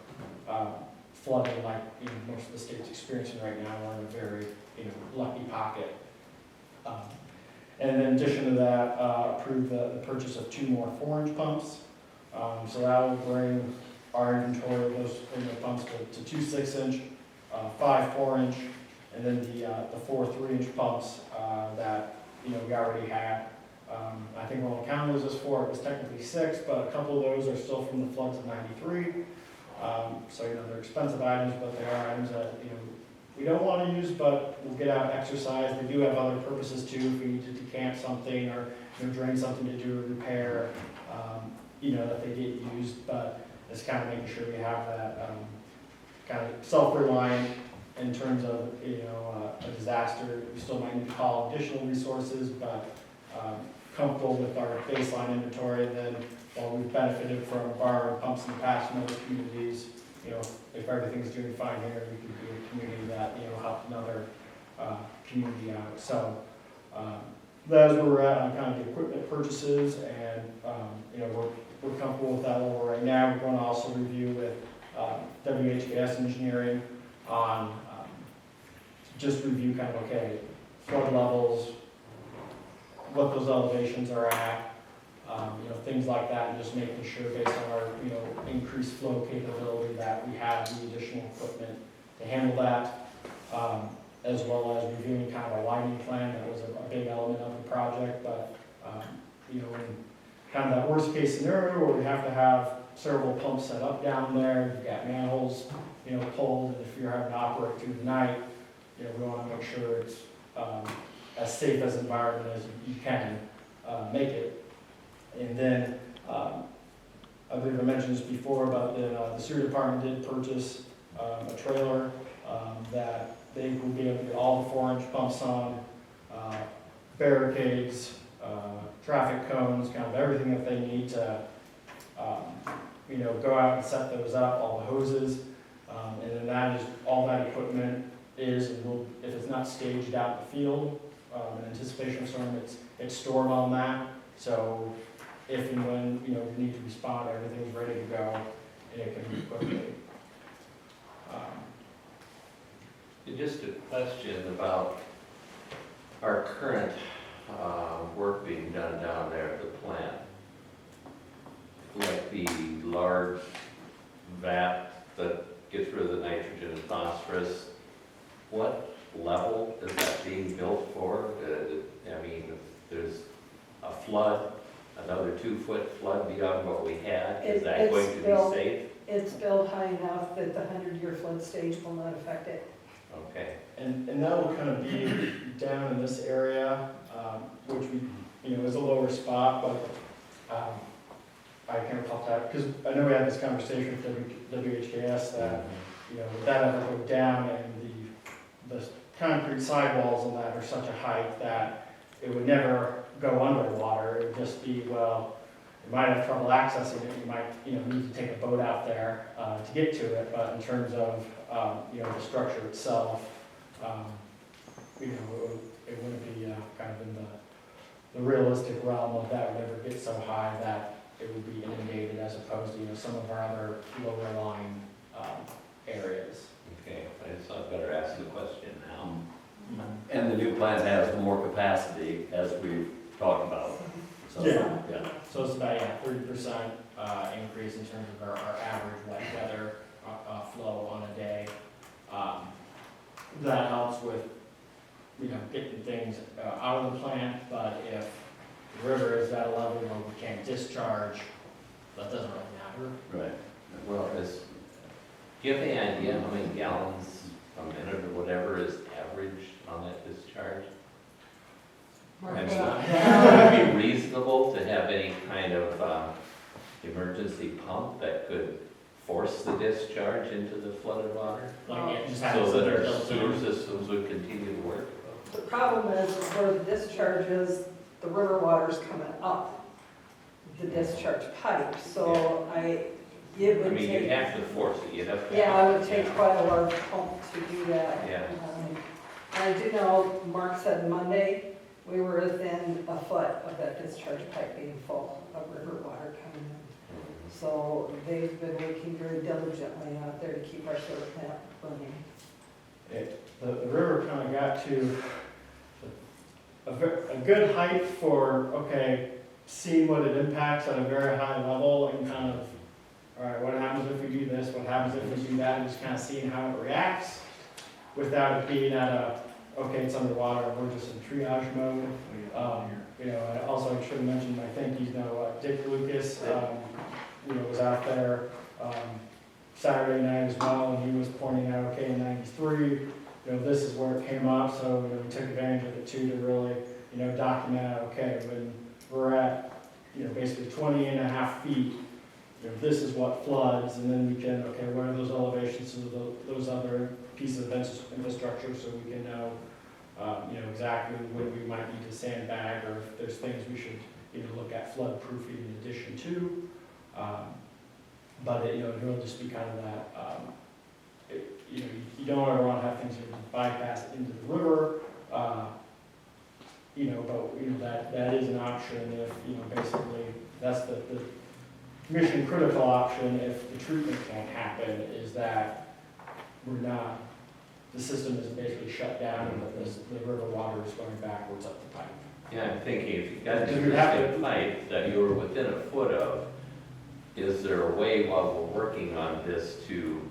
flooding like most of the state's experiencing right now. We're in a very, lucky pocket. And in addition to that, approve the purchase of 2 more 4-inch pumps. So that will bring our inventory of those pumps to 2 6-inch, 5 4-inch, and then the 4 3-inch pumps that we already had. I think when we counted those as 4, it was technically 6, but a couple of those are still from the floods of '93. So they're expensive items, but they are items that we don't want to use, but we'll get out and exercise. They do have other purposes too, if we need to decant something or drain something to do a repair, that they get used. But it's kind of making sure we have that kind of self-reliant in terms of a disaster. We still might need to call additional resources, but comfortable with our baseline inventory. And then while we've benefited from borrowing pumps in the past from other communities, if everything's doing fine here, we could be a community that, helped another community out. So that's where we're at on kind of the equipment purchases, and, we're comfortable with that level right now. We're going to also review with WHKS Engineering on just review kind of, flood levels, what those elevations are at, things like that, and just making sure based on our, increased flow capability that we have the additional equipment to handle that, as well as reviewing kind of a lighting plan. That was a big element of the project, but, in kind of that worst case scenario where we have to have several pumps set up down there, you've got manholes, pulled, and if you're having to operate through the night, we want to make sure it's as safe as environment as you can make it. And then, I believe I mentioned this before, but the sewer department did purchase a trailer that they will be able to get all the 4-inch pumps on, barricades, traffic cones, kind of everything that they need to, go out and set those up, all the hoses. And then that is, all that equipment is, and if it's not staged out in the field, in anticipation of storm, it's stored on that. So if and when, we need to respond, everything's ready to go, and it can move quickly. Just a question about our current work being done down there at the plant. Like the large vat that gets rid of the nitrogen and phosphorus, what level is that being built for? If there's a flood, another 2-foot flood beyond what we had, is that going to be safe? It's built high enough that the 100-year flood stage will not affect it. Okay. And that will kind of be down in this area, which is a lower spot, but I can't recall that, because I know we had this conversation with WHKS that, with that ever go down and the concrete sidewalls and that are such a height that it would never go underwater. It would just be, well, you might have trouble accessing it, you might, need to take a boat out there to get to it, but in terms of, the structure itself, it wouldn't be kind of in the realistic realm of that would ever get so high that it would be inundated as opposed to, some of our other lower lying areas. Okay, I just thought I'd better ask the question now. And the new plant has more capacity, as we've talked about. So, Yeah. So it's about 30% increase in terms of our average wet weather flow on a day. That helps with, getting things out of the plant, but if the river is at a level where we can't discharge, that doesn't really matter. Right. Well, do you have any idea how many gallons a minute or whatever is average on that discharge? Mark, And well, would it be reasonable to have any kind of emergency pump that could force the discharge into the flooded water? Like, it just has So that something our built sewer in. systems would continue to work? the problem is where the discharge is, the river water's coming up the discharge pipe, so it I would mean, you take, have to force it, you have to. yeah, it would take quite a large pump to do that. Yeah. I do know, Mark said Monday, we were within a foot of that discharge pipe being full of river water coming in. So they've been working very diligently out there to keep our sewer plant running. The river kind of got to a good height for, okay, seeing what it impacts at a very high level and kind of, all right, what happens if we do this, what happens if we do that, and just kind of seeing how it reacts without it being at a, okay, it's underwater, we're just in triage mode. You know, and also I should have mentioned my thank yous, Dick Lucas, was out there, Saturday night as well, and he was pointing out, okay, in 93, this is where it came up, so, we took advantage of it too to really, document, okay, when we're at, basically 20 and a half feet, this is what floods, and then we can, okay, what are those elevations of those other pieces of infrastructure, so we can know, exactly when we might need to sandbag, or if there's things we should, look at flood proofing in addition to. But it will just be kind of that, you don't ever want to have things that bypass into the river, but, that is an option if, basically, that's the mission critical option if the treatment can't happen, is that we're not, the system is basically shut down and the river water is going backwards up the pipe. Yeah, I'm thinking if you've got Because an we have existing pipe that you were within a foot of, is there a way while we're working on this to,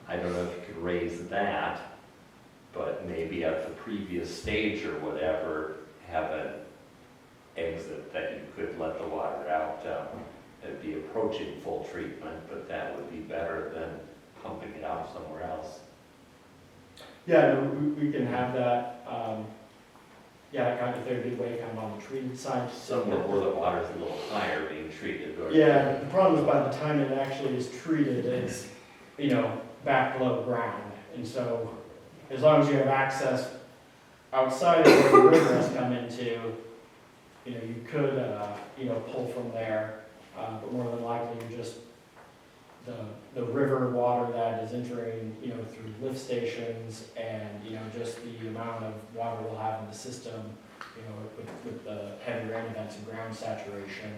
I don't know if you could raise that, but maybe at the previous stage or whatever, have an exit that you could let the water out? It'd be approaching full treatment, but that would be better than pumping it out somewhere else. Yeah, no, we can have that, kind of, if there'd be a way kind of on the treated side. Somewhere where the water's a little higher being treated. Or Yeah, the problem is by the time it actually is treated, it's, back below ground. And so, as long as you have access outside of where the river has come into, you could, pull from there. But more than likely, you're just, the river water that is entering, through lift stations and, just the amount of water we'll have in the system, with the heavy rain events and ground saturation,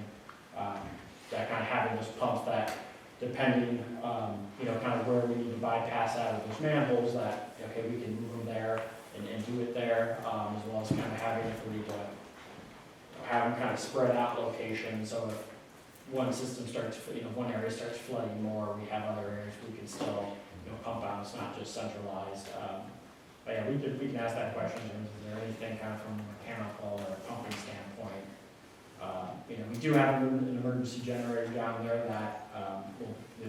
that kind of having those pumps that, depending, kind of where we need to bypass out of those manholes, that, okay, we can move them there and do it there, as well as kind of having, if we need to have them kind of spread out locations, so if one system starts, one area starts flooding more, we have other areas we can still, pump out, it's not just centralized. But yeah, we can ask that question, is there anything kind of from a mechanical or pumping standpoint? We do have an emergency generator down there that,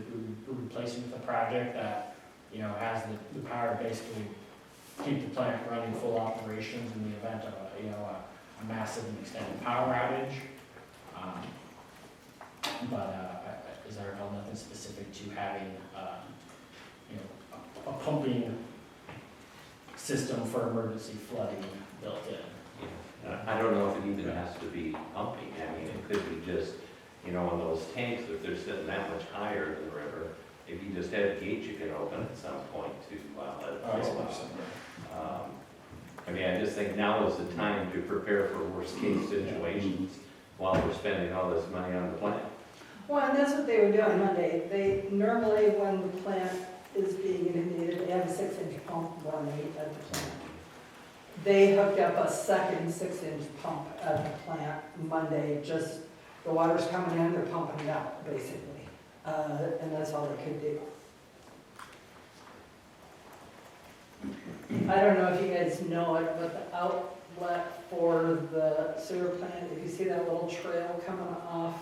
we're replacing with a project that, has the power to basically keep the plant running full operations in the event of a massive and extended power outage. As I recall, nothing specific to having, a pumping system for emergency flooding built in. I don't know if it even has to be pumping. I mean, it could be just, in those tanks, if they're sitting that much higher than the river, if you just have a gate you can open at some point to let it flow out. I just think now is the time to prepare for worst case situations while we're spending all this money on the plant. Well, and that's what they were doing Monday. They, normally when the plant is being inundated, they have a 6-inch pump running at the plant. They hooked up a second 6-inch pump at the plant Monday, just the water's coming in, they're pumping it out, basically. And that's all they could do. I don't know if you guys know it, but the outlet for the sewer plant, if you see that little trail coming off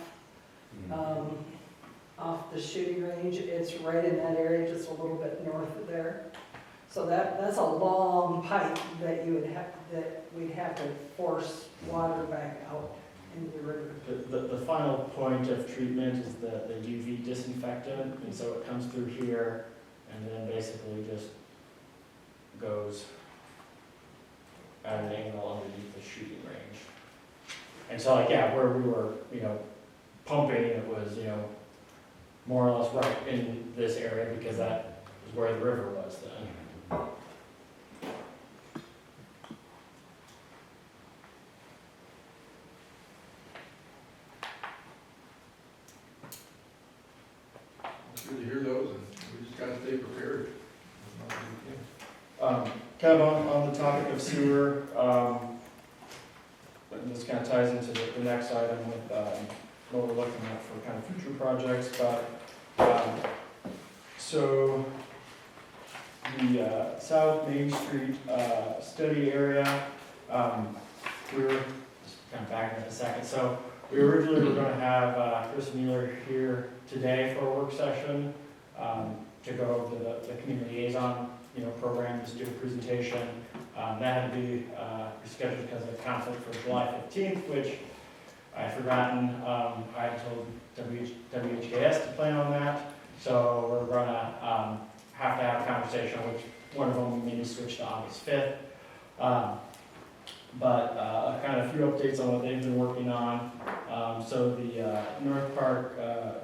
the shooting range, it's right in that area, just a little bit north of there. So that's a long pipe that we'd have to force water back out into the river. The final point of treatment is the UV disinfectant, and so it comes through here and then basically just goes at an angle underneath the shooting range. And so like, yeah, where we were, pumping, it was, more or less right in this area because that is where the river was then. It's good to hear those, and we just gotta stay prepared. Kind of on the topic of sewer, and this kind of ties into the next item with what we're looking at for kind of future projects, but so the South Main Street study area, we were just kind of backing up a second. So we originally were going to have Chris Mueller here today for a work session to go over the community liaison program, just do a presentation. That had to be rescheduled because of conflict for July 15th, which I had forgotten. I had told WHKS to plan on that. So we're gonna have to have a conversation, which one of them maybe switch to August 5th. But kind of a few updates on what they've been working on. So the North Park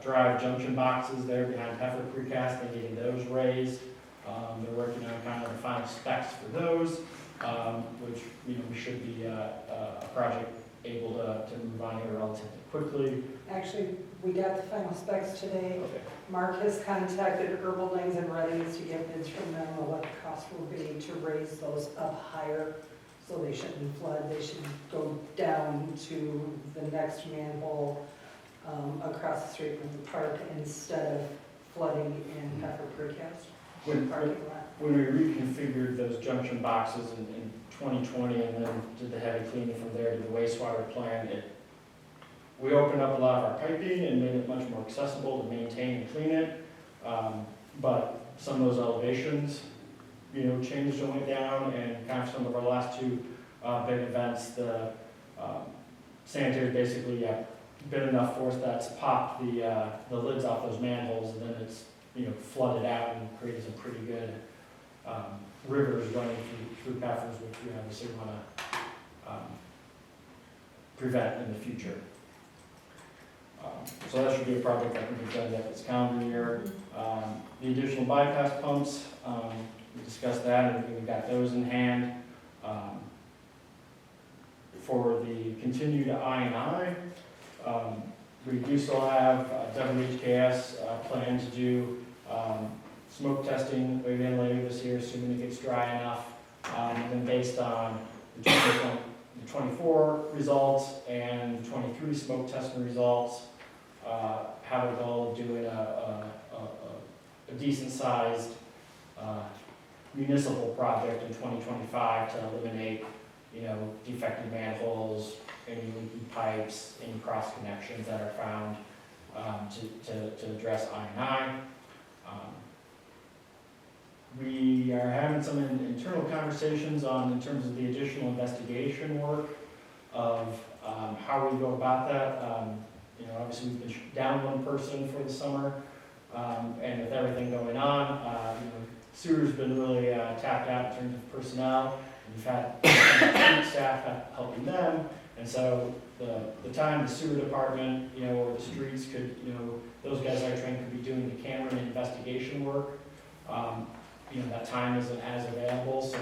Drive junction boxes there behind Heifer Precast, they needed those raised. They're working on kind of the final specs for those, which we should be a project able to move on here relatively quickly. Actually, we got the final specs today. Okay. Mark has contacted Herbal Lanes and Readings to get bids from them on what the cost will be to raise those up higher, so they shouldn't flood. They should go down to the next manhole across the street from the park instead of flooding in Heifer Precast parking lot. When we reconfigured those junction boxes in 2020 and then did the heavy cleaning from there to the wastewater plant, we opened up a lot of our piping and made it much more accessible to maintain and clean it. But some of those elevations, changed and went down, and kind of some of our last two big events, the sanitary basically been enough force that's popped the lids off those manholes, and then it's flooded out and created some pretty good rivers running through Paffers, which we obviously want to prevent in the future. So that should be a project that can be done yet this calendar year. The additional bypass pumps, we discussed that, and we got those in hand. For the continued I&I, we do still have WHKS plan to do smoke testing again later this year, assuming it gets dry enough. And then based on the 24 results and 23 smoke testing results, have a goal of doing a decent sized municipal project in 2025 to eliminate, defective manholes, any leaky pipes, any cross connections that are found to address I&I. We are having some internal conversations in terms of the additional investigation work of how we go about that. Obviously we've been down one person for the summer, and with everything going on, sewer's been really tapped out in terms of personnel. We've had staff helping them, and so the time the sewer department, or the streets could, those guys I trained could be doing the camera and investigation work. That time isn't as available, so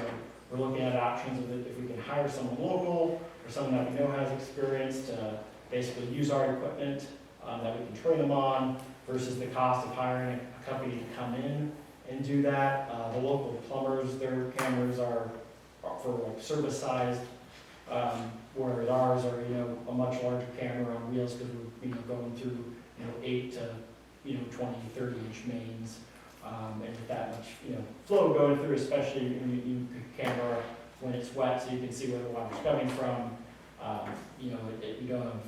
we're looking at options of if we can hire someone local or someone that we know has experience to basically use our equipment that we can train them on versus the cost of hiring a company to come in and do that. The local plumbers, their cameras are for service-sized, whereas ours are, a much larger camera on wheels because we're, going through, 8 to, 20, 30-inch mains. And with that much, flow going through, especially you camera when it's wet so you can see where the water's coming from. You don't have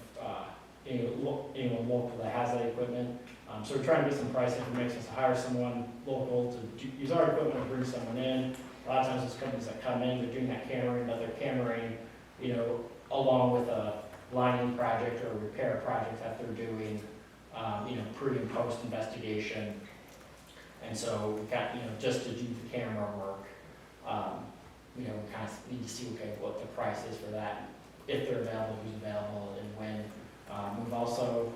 anyone local that has that equipment. So we're trying to get some pricing, if it makes sense to hire someone local to use our equipment or bring someone in. A lot of times it's companies that come in, they're doing that cammering, but they're cammering, along with a lining project or a repair project that they're doing, pre and post investigation. And so we got, just to do the camera work, we kind of need to see, okay, what the price is for that, if they're available, who's available, and when. We've also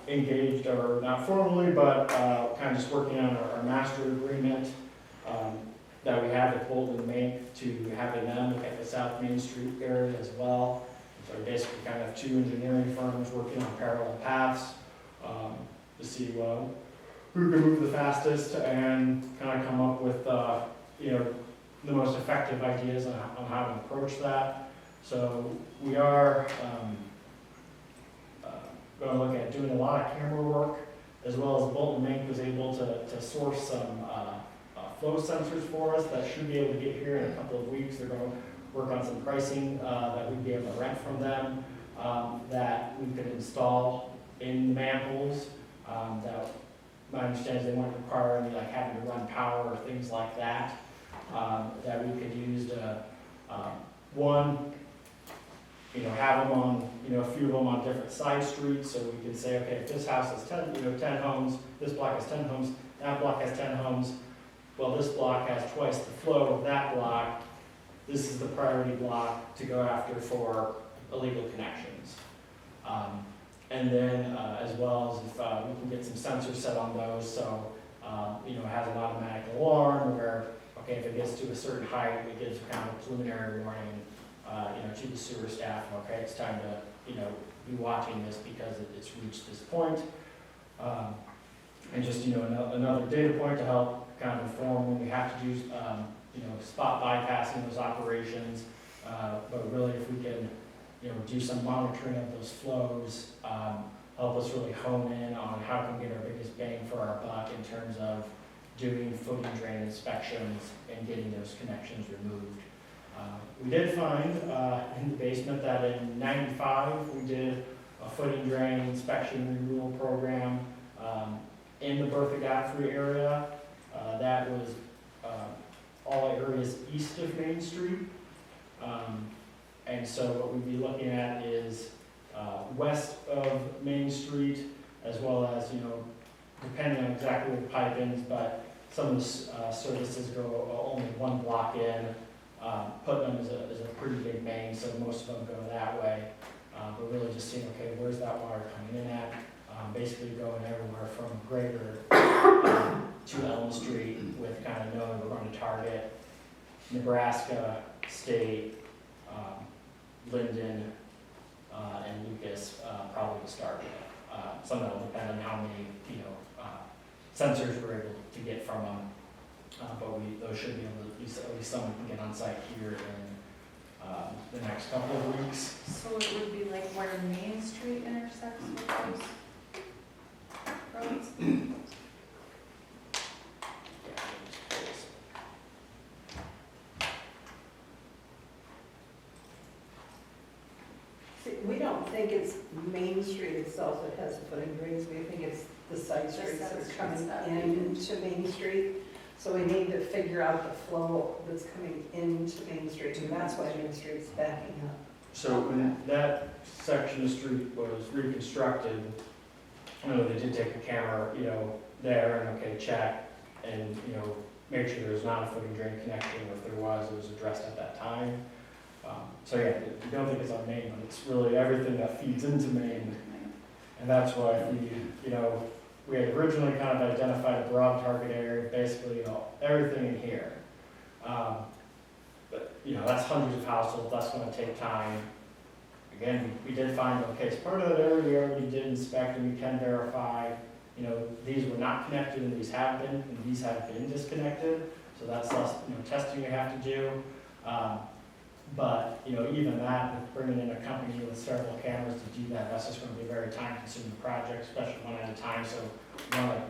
engaged, or not formally, but kind of just working on our master agreement that we have with Bolton and Mink to having them look at the South Main Street area as well. So basically kind of two engineering firms working on parallel paths to see who can move the fastest and kind of come up with the most effective ideas on how to approach that. So we are going to look at doing a lot of camera work, as well as Bolton Mink was able to source some flow sensors for us that should be able to get here in a couple of weeks. They're going to work on some pricing that we'd be able to rent from them that we could install in the manholes. That my understanding is they won't require any having to run power or things like that. That we could use to have them on, a few of them on different side streets, so we could say, okay, if this house has 10 homes, this block has 10 homes, that block has 10 homes, well, this block has twice the flow of that block, this is the priority block to go after for illegal connections. And then, as well as if we can get some sensors set on those, so, it has an automatic alarm where, okay, if it gets to a certain height, it gives kind of a preliminary warning, to the sewer staff, okay, it's time to, be watching this because it's reached this point. And just, another data point to help kind of inform when we have to do, spot bypassing those operations. But really, if we can, do some monitoring of those flows, help us really hone in on how can we get our biggest bang for our buck in terms of doing footing drain inspections and getting those connections removed. We did find in the basement that in '95 we did a footing drain inspection renewal program in the Bertha Godfrey area. That was all areas east of Main Street. And so what we'd be looking at is west of Main Street, as well as, depending on exactly where the pipe ends, but some of the services go only one block in. Putnam is a pretty big main, so most of them go that way. But really just seeing, okay, where's that water coming in at? Basically going everywhere from Greater to Elm Street, with kind of knowing we're going to target Nebraska, State, Linden, and Lucas, probably to start with. Some of that will depend on how many, sensors we're able to get from them. But those should be able to, at least some we can get on site here in the next couple of weeks. So it would be like where Main Street intersects with those roads? See, we don't think it's Main Street itself that has the footing drains, we think it's the side streets that are coming into Main Street. So we need to figure out the flow that's coming into Main Street, and that's why Main Street's backing up. So when that section of street was reconstructed, they did take a camera, there and, okay, check, and, make sure there's not a footing drain connection, or if there was, it was addressed at that time. So yeah, we don't think it's on Main, but it's really everything that feeds into Main. And that's why we had originally kind of identified a broad target area, basically, everything in here. But, that's hundreds of households, that's gonna take time. Again, we did find, okay, as part of that area, we already did inspect and we can verify, these were not connected and these have been, and these have been disconnected. So that's less, testing we have to do. But, even that, with bringing in a company with several cameras to do that, that's just gonna be a very time-consuming project, especially one at a time. So we wanna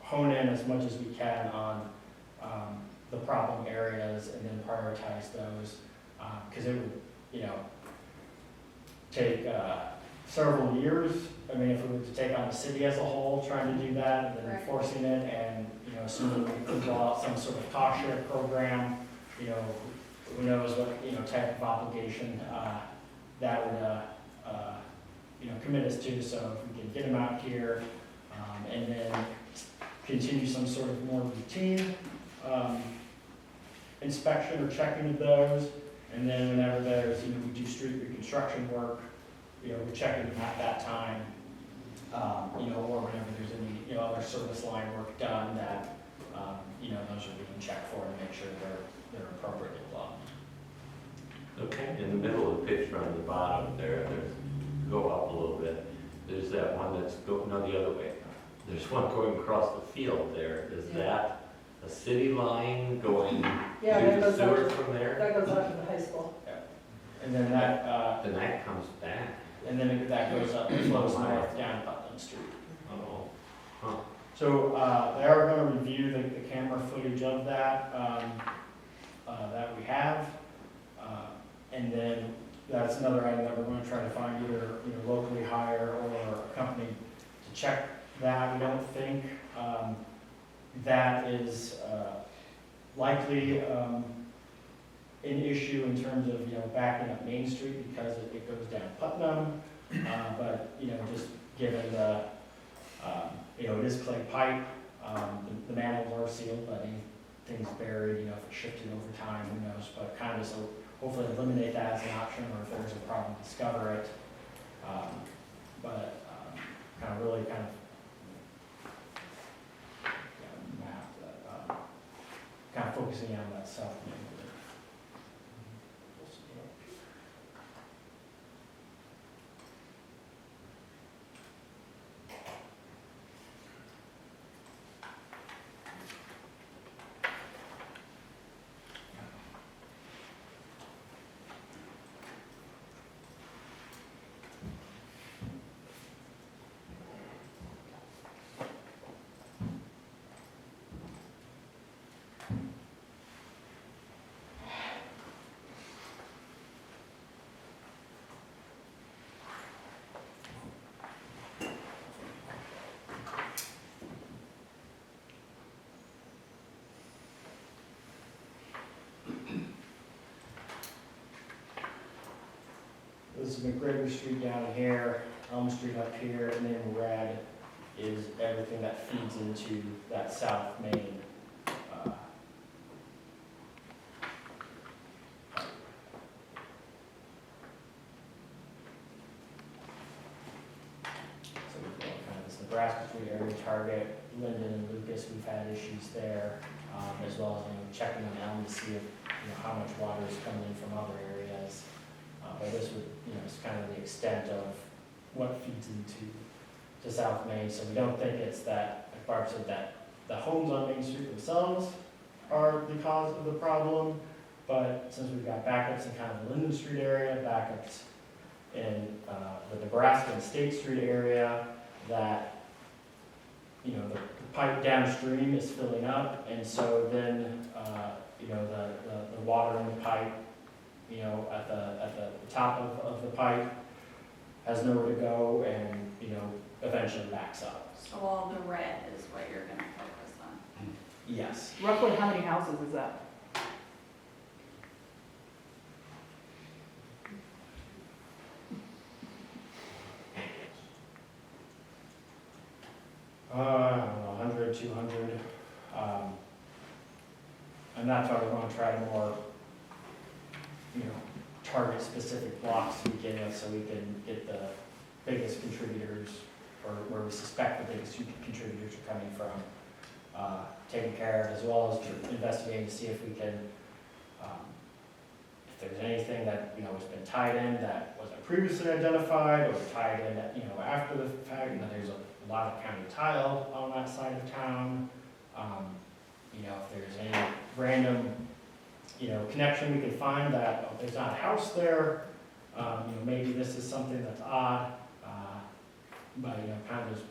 hone in as much as we can on the problem areas and then prioritize those. Because it would, take several years. I mean, if we were to take on the city as a whole, trying to do that, and then Right. enforcing it, and, you know, assuming we could roll out some sort of cost share program, you know, who knows what, you know, type of obligation, that would, you know, commit us to, so if we can get them out here, and then continue some sort of more routine, inspection or checking of those, and then whenever there's, you know, we do street reconstruction work, you know, we're checking them at that time, you know, or whenever there's any, you know, other service line work done that, you know, those are being checked for to make sure they're appropriately plumbed. Okay, in the middle of the picture on the bottom there, go up a little bit, there's that one that's no, the other way. There's one going across the field there. Is that a city line going Yeah, to that the goes sewer out, from there? that goes out to the high school. And then that, Then that comes back. and then that goes up, flows north down Putnam Street. Oh, So, they are gonna review the camera footage of that, that we have. And then that's another item that we're gonna try to find either, you know, locally hire or a company to check that. We don't think, that is, likely, an issue in terms of, you know, backing up Main Street because it goes down Putnam. But, you know, just given the, you know, it is clay pipe, the manholes are sealed, but anything's buried, you know, if it's shifted over time, who knows? But kind of so hopefully eliminate that as an option, or if there's a problem, discover it. But kind of really kind of map that, kind of focusing on that south neighborhood. This is McGregor Street down here, Elm Street up here, and then red is everything that feeds into that south main. So we've got kind of this Nebraska Street area target, Linden and Lucas, we've had issues there, as well as, you know, checking on Elm to see if, you know, how much water is coming in from other areas. But this would, you know, it's kind of the extent of what feeds into South Main, so we don't think it's that, like Barb said, that the homes on Main Street themselves are the cause of the problem, but since we've got backups in kind of the Linden Street area, backups in the Nebraska and State Street area, that, you know, the pipe downstream is filling up, and so then, you know, the water in the pipe, you know, at the top of the pipe has nowhere to go and, you know, eventually backs up. So all the red is what you're gonna focus on. Yes. Roughly how many houses is that? I don't know, 100, 200. And that's why we're going to try to more, you know, target specific blocks to begin with, so we can get the biggest contributors, or where we suspect the biggest contributors are coming from, taken care of, as well as investigating to see if we can, if there's anything that, you know, has been tied in that wasn't previously identified, or tied in, you know, after the fact. You know, there's a lot of county tile on that side of town. You know, if there's any random, you know, connection we can find that, oh, there's not a house there, you know, maybe this is something that's odd, but, you know, kind of just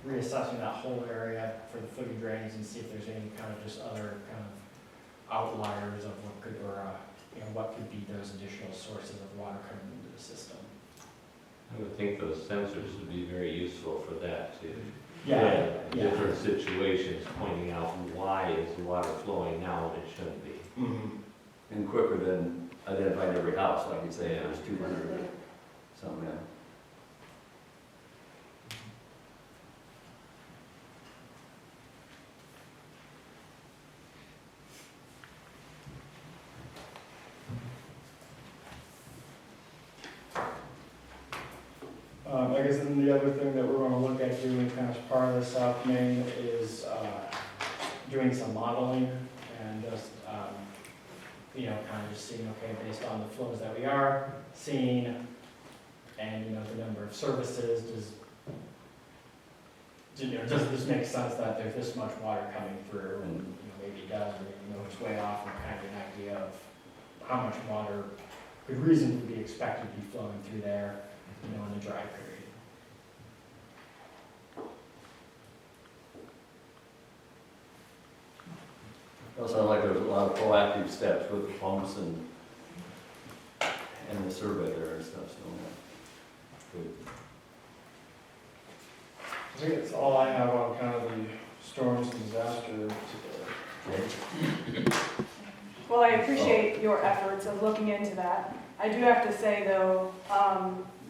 reassessing that whole area for the footy drains and see if there's any kind of just other kind of outliers of what could, or, you know, what could be those additional sources of water coming into the system. I would think those sensors would be very useful for that too. Yeah. Different situations, pointing out why is the water flowing now when it shouldn't be. Mhm. And quicker than identifying every house, like you say, there's 200 some, yeah. I guess then the other thing that we're gonna look at doing kind of as part of the South Main is, doing some modeling and just, you know, kind of just seeing, okay, based on the flows that we are seeing and, you know, the number of services, does this make sense that there's this much water coming through? And, you know, maybe it does, or maybe, you know, it's way off, and kind of an idea of how much water could reasonably be expected to be flowing through there, you know, in a dry period. It sounds like there's a lot of proactive steps with the pumps and the survey there and stuff, so, yeah. Good. I think that's all I have on kind of the storms and disaster. Well, I appreciate your efforts of looking into that. I do have to say, though,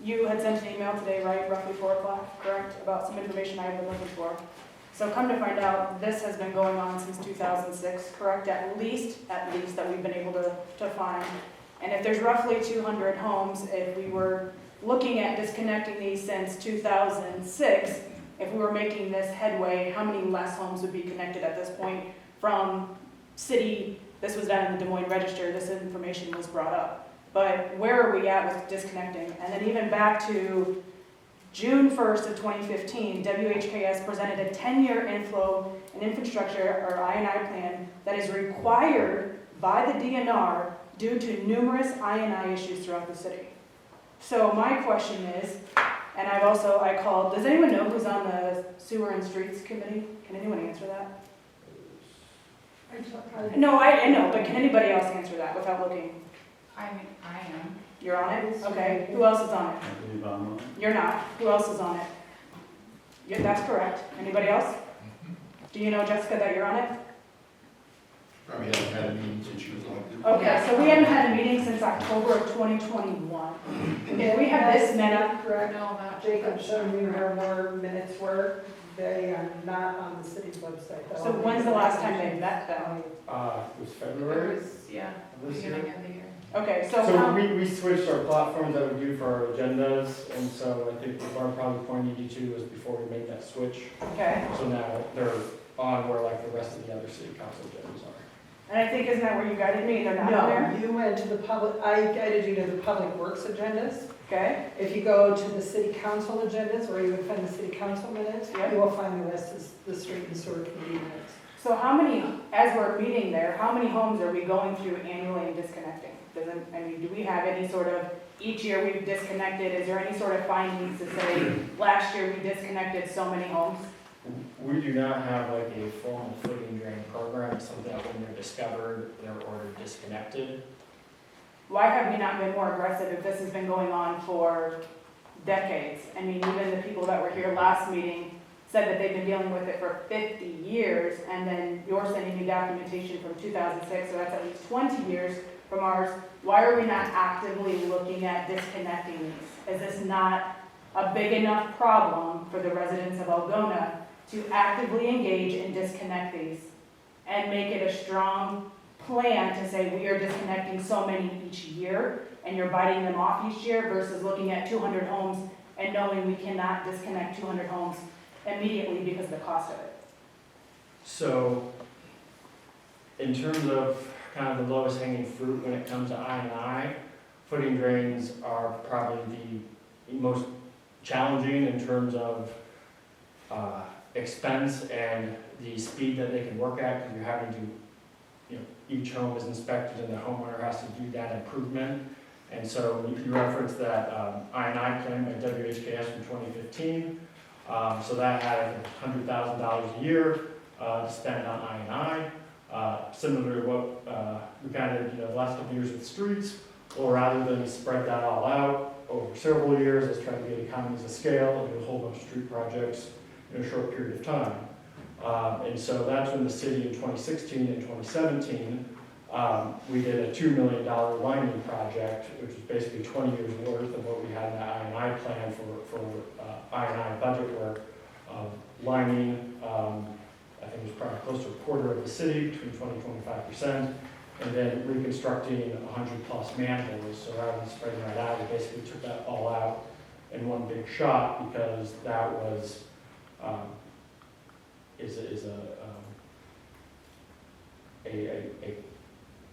you had sent an email today, right, roughly 4 o'clock, correct, about some information I had been looking for. So come to find out, this has been going on since 2006, correct, at least that we've been able to find. And if there's roughly 200 homes, if we were looking at disconnecting these since 2006, if we were making this headway, how many less homes would be connected at this point from city? This was done in the Des Moines Register, this information was brought up. But where are we at with disconnecting? And then even back to June 1st of 2015, WHKS presented a 10-year inflow and infrastructure, or I&I plan, that is required by the DNR due to numerous I&I issues throughout the city. So my question is, and I called, does anyone know who's on the Sewer and Streets Committee? Can anyone answer that? No, I know, but can anybody else answer that without looking? I am. You're on it? Okay, who else is on it? I believe I'm on. You're not. Who else is on it? Yeah, that's correct. Anybody else? Do you know, Jessica, that you're on it? Probably haven't had a meeting since you was like. Okay, so we haven't had a meeting since October of 2021. If we have this many, Correct. No, not Jacob showed me where more minutes were. They are not on the city's website. though. so when's the last time they met them? It was It February was, yeah, of this year. beginning of the year. Okay, so So we switched our platforms that we do for our agendas, and so I think what Barb probably pointed you to was before we made that switch. okay. So now they're on where like the rest of the other city council agendas are. And I think, isn't that where you guided me? They're not on there? No, you went to the I guided you to the public works agendas. Okay, If you go to the city council agendas, where you would find the city council minutes, Yeah. you will find the rest of the street and sewer committee minutes. so how many, as we're meeting there, how many homes are we going through annually and disconnecting? Do we have any sort of, each year we've disconnected, is there any sort of findings to say, last year we disconnected so many homes? We do not have like a formal footing drain program, it's something that when they're discovered, they're ordered disconnected. Why have we not been more aggressive if this has been going on for decades? I mean, even the people that were here last meeting said that they've been dealing with it for 50 years, and then you're sending me documentation from 2006, so that's at least 20 years from ours. Why are we not actively looking at disconnecting these? Is this not a big enough problem for the residents of Algona to actively engage and disconnect these and make it a strong plan to say we are disconnecting so many each year and you're biting them off each year versus looking at 200 homes and knowing we cannot disconnect 200 homes immediately because of the cost of it? So, in terms of kind of the lowest hanging fruit when it comes to I&I, footing drains are probably the most challenging in terms of expense and the speed that they can work at, because you're having to, you know, each home is inspected and the homeowner has to do that improvement. And so you referenced that I&I plan by WHKS from 2015. So that had $100,000 a year to spend on I&I. Similar to what we kind of did, the last couple years with streets, or rather than spread that all out over several years, let's try to get economies of scale and do a whole bunch of street projects in a short period of time. And so that's when the city in 2016 and 2017, we did a $2 million lining project, which was basically 20 years worth of what we had in the I&I plan for I&I budget work, lining, I think it was probably close to a quarter of the city, between 20 and 25%, and then reconstructing 100+ manholes. So rather than spreading that out, we basically took that all out in one big shot, because that was,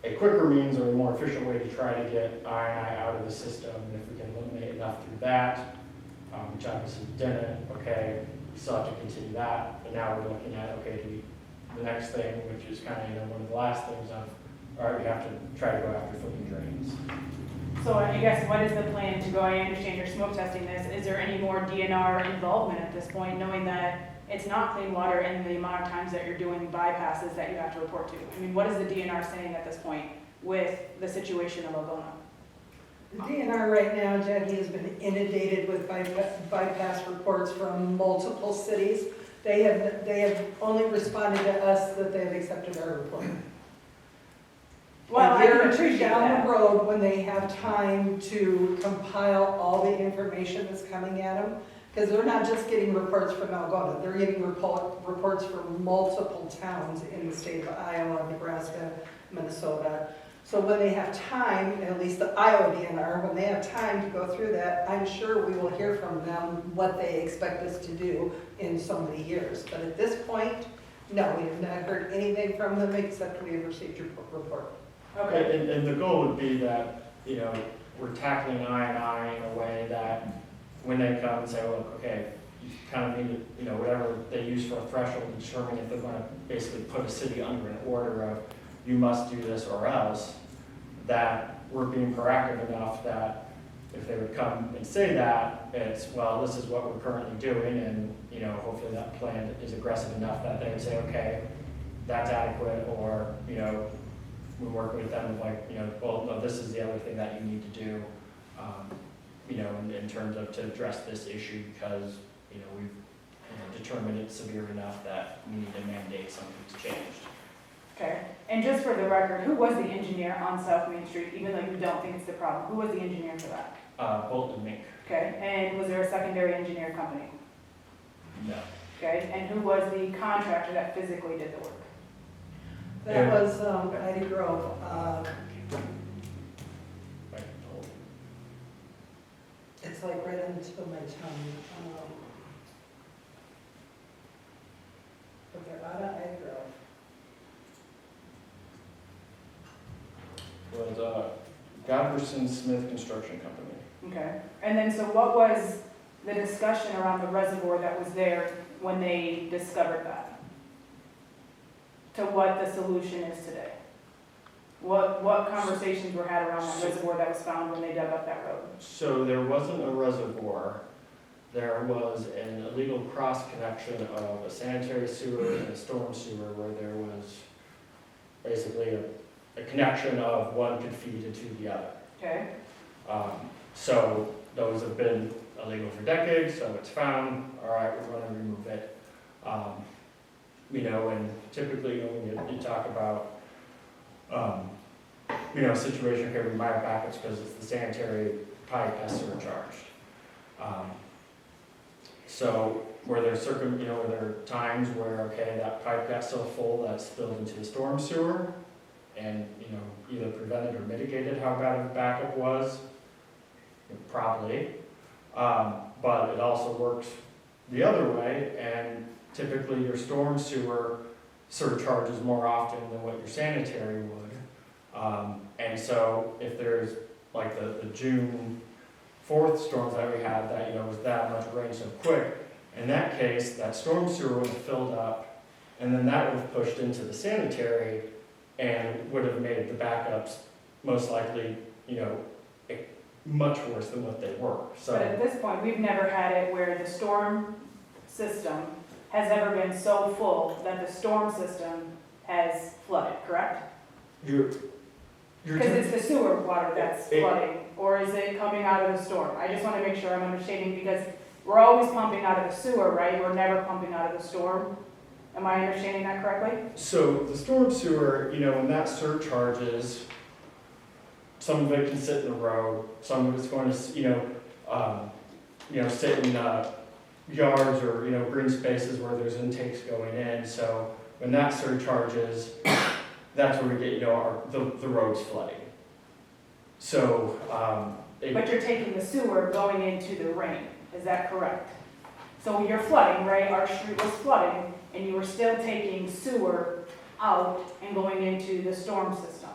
a quicker means or a more efficient way to try to get I&I out of the system. And if we can eliminate enough through that, which obviously we didn't, okay, we still have to continue that. But now we're looking at, okay, the next thing, which is kind of, one of the last things of, all right, we have to try to go after flipping drains. So I guess what is the plan to go, I understand you're smoke testing this, is there any more DNR involvement at this point, knowing that it's not clean water and the amount of times that you're doing bypasses that you have to report to? I mean, what is the DNR saying at this point with the situation of Algona? The DNR right now, Jackie, has been inundated with bypass reports from multiple cities. They have only responded to us that they have accepted our report. Well, I can And appreciate down that. the road, when they have time to compile all the information that's coming at them, because they're not just getting reports from Algona, they're getting reports from multiple towns in the state of Iowa, Nebraska, Minnesota. So when they have time, at least the Iowa DNR, when they have time to go through that, I'm sure we will hear from them what they expect us to do in so many years. But at this point, no, we have not heard anything from them except we have received your report. Okay. And the goal would be that, we're tackling I&I in a way that when they come and say, look, okay, you kind of need to, whatever they use for a threshold to determine if they're gonna basically put a city under an order of, you must do this or else, that we're being proactive enough that if they would come and say that, it's, well, this is what we're currently doing, and, hopefully that plan is aggressive enough that they would say, okay, that's adequate, or, we work with them like, well, no, this is the other thing that you need to do, in terms of to address this issue, because, we've determined it's severe enough that we need to mandate something's changed. Okay, and just for the record, who was the engineer on South Main Street, even though you don't think it's the problem? Who was the engineer for that? Bolton Mink, Okay, and was there a secondary engineer company? no. Okay, and who was the contractor that physically did the work? That was Ivy Grove. It's like right on the tip of my tongue. But they're out of Ivy Grove. Was Godberson Smith Construction Company. Okay, and then so what was the discussion around the reservoir that was there when they discovered that? To what the solution is today? What conversations were had around that reservoir that was found when they dug up that road? So there wasn't a reservoir. There was an illegal cross connection of a sanitary sewer and a storm sewer, where there was basically a connection of one could feed into the other. Okay, So those have been illegal for decades, so it's found, all right, we're gonna remove it. And typically, when you talk about, a situation here, we might have backups because it's the sanitary pipe has surcharged. So where there's where there are times where, okay, that pipe got so full that it spilled into the storm sewer, and, either prevented or mitigated how bad of a backup was, probably. But it also works the other way, and typically your storm sewer surcharges more often than what your sanitary would. And so if there's like the June 4th storms that we had, that, was that much rain so quick, in that case, that storm sewer would have filled up, and then that would have pushed into the sanitary and would have made the backups most likely, much worse than what they were. So. but at this point, we've never had it where the storm system has ever been so full that the storm system has flooded, correct? Because it's the sewer water that's It- flooding, or is it coming out of the storm? I just wanna make sure I'm understanding, because we're always pumping out of the sewer, right? We're never pumping out of the storm. Am I understanding that correctly? So the storm sewer, when that surcharges, some of it can sit in the road, some of it's going to, sit in yards or, green spaces where there's intakes going in. So when that surcharges, that's where we get, the roads flooding. So, But you're taking the sewer going into the rain, is that correct? So you're flooding, right? Our street was flooding, and you were still taking sewer out and going into the storm system.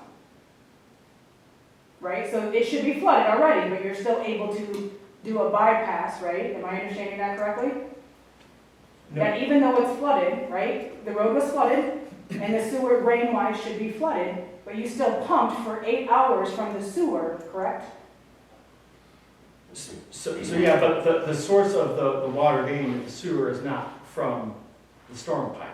Right? So it should be flooded already, but you're still able to do a bypass, right? Am I understanding that correctly? That even though it's flooded, right? The road was flooded, and the sewer rain-wise should be flooded, but you still pumped for 8 hours from the sewer, correct? So yeah, but the source of the water getting into the sewer is not from the storm pipe.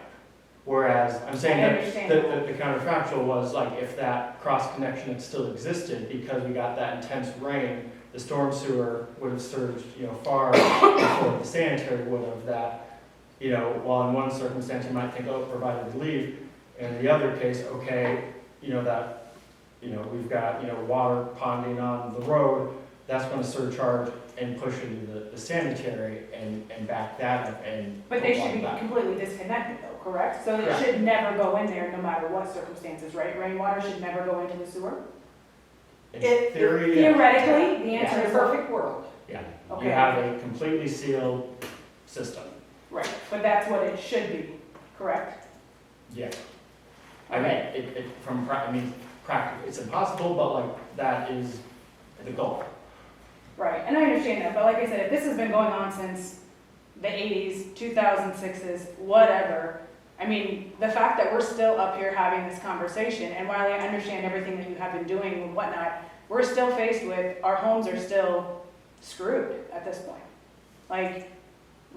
Whereas, I'm saying I that understand. the counterfactual was like, if that cross connection had still existed, because we got that intense rain, the storm sewer would have surged, far before the sanitary would have. That, while in one circumstance you might think, oh, it provided relief, in the other case, okay, that, we've got, water ponding on the road, that's gonna surcharge and push into the sanitary and back that up and. But they should apply be that. completely disconnected though, correct? So it Correct. should never go in there no matter what circumstances, right? Rainwater should never go into the sewer? In theory, Theoretically, the answer In a is perfect world. yeah, Okay. you have a completely sealed system. right, but that's what it should be, correct? Yeah. I mean, practically, it's impossible, but like, that is the goal. Right, and I understand that, but like I said, if this has been going on since the 80s, 2006s, whatever, I mean, the fact that we're still up here having this conversation, and while I understand everything that you have been doing and whatnot, we're still faced with, our homes are still screwed at this point. Like,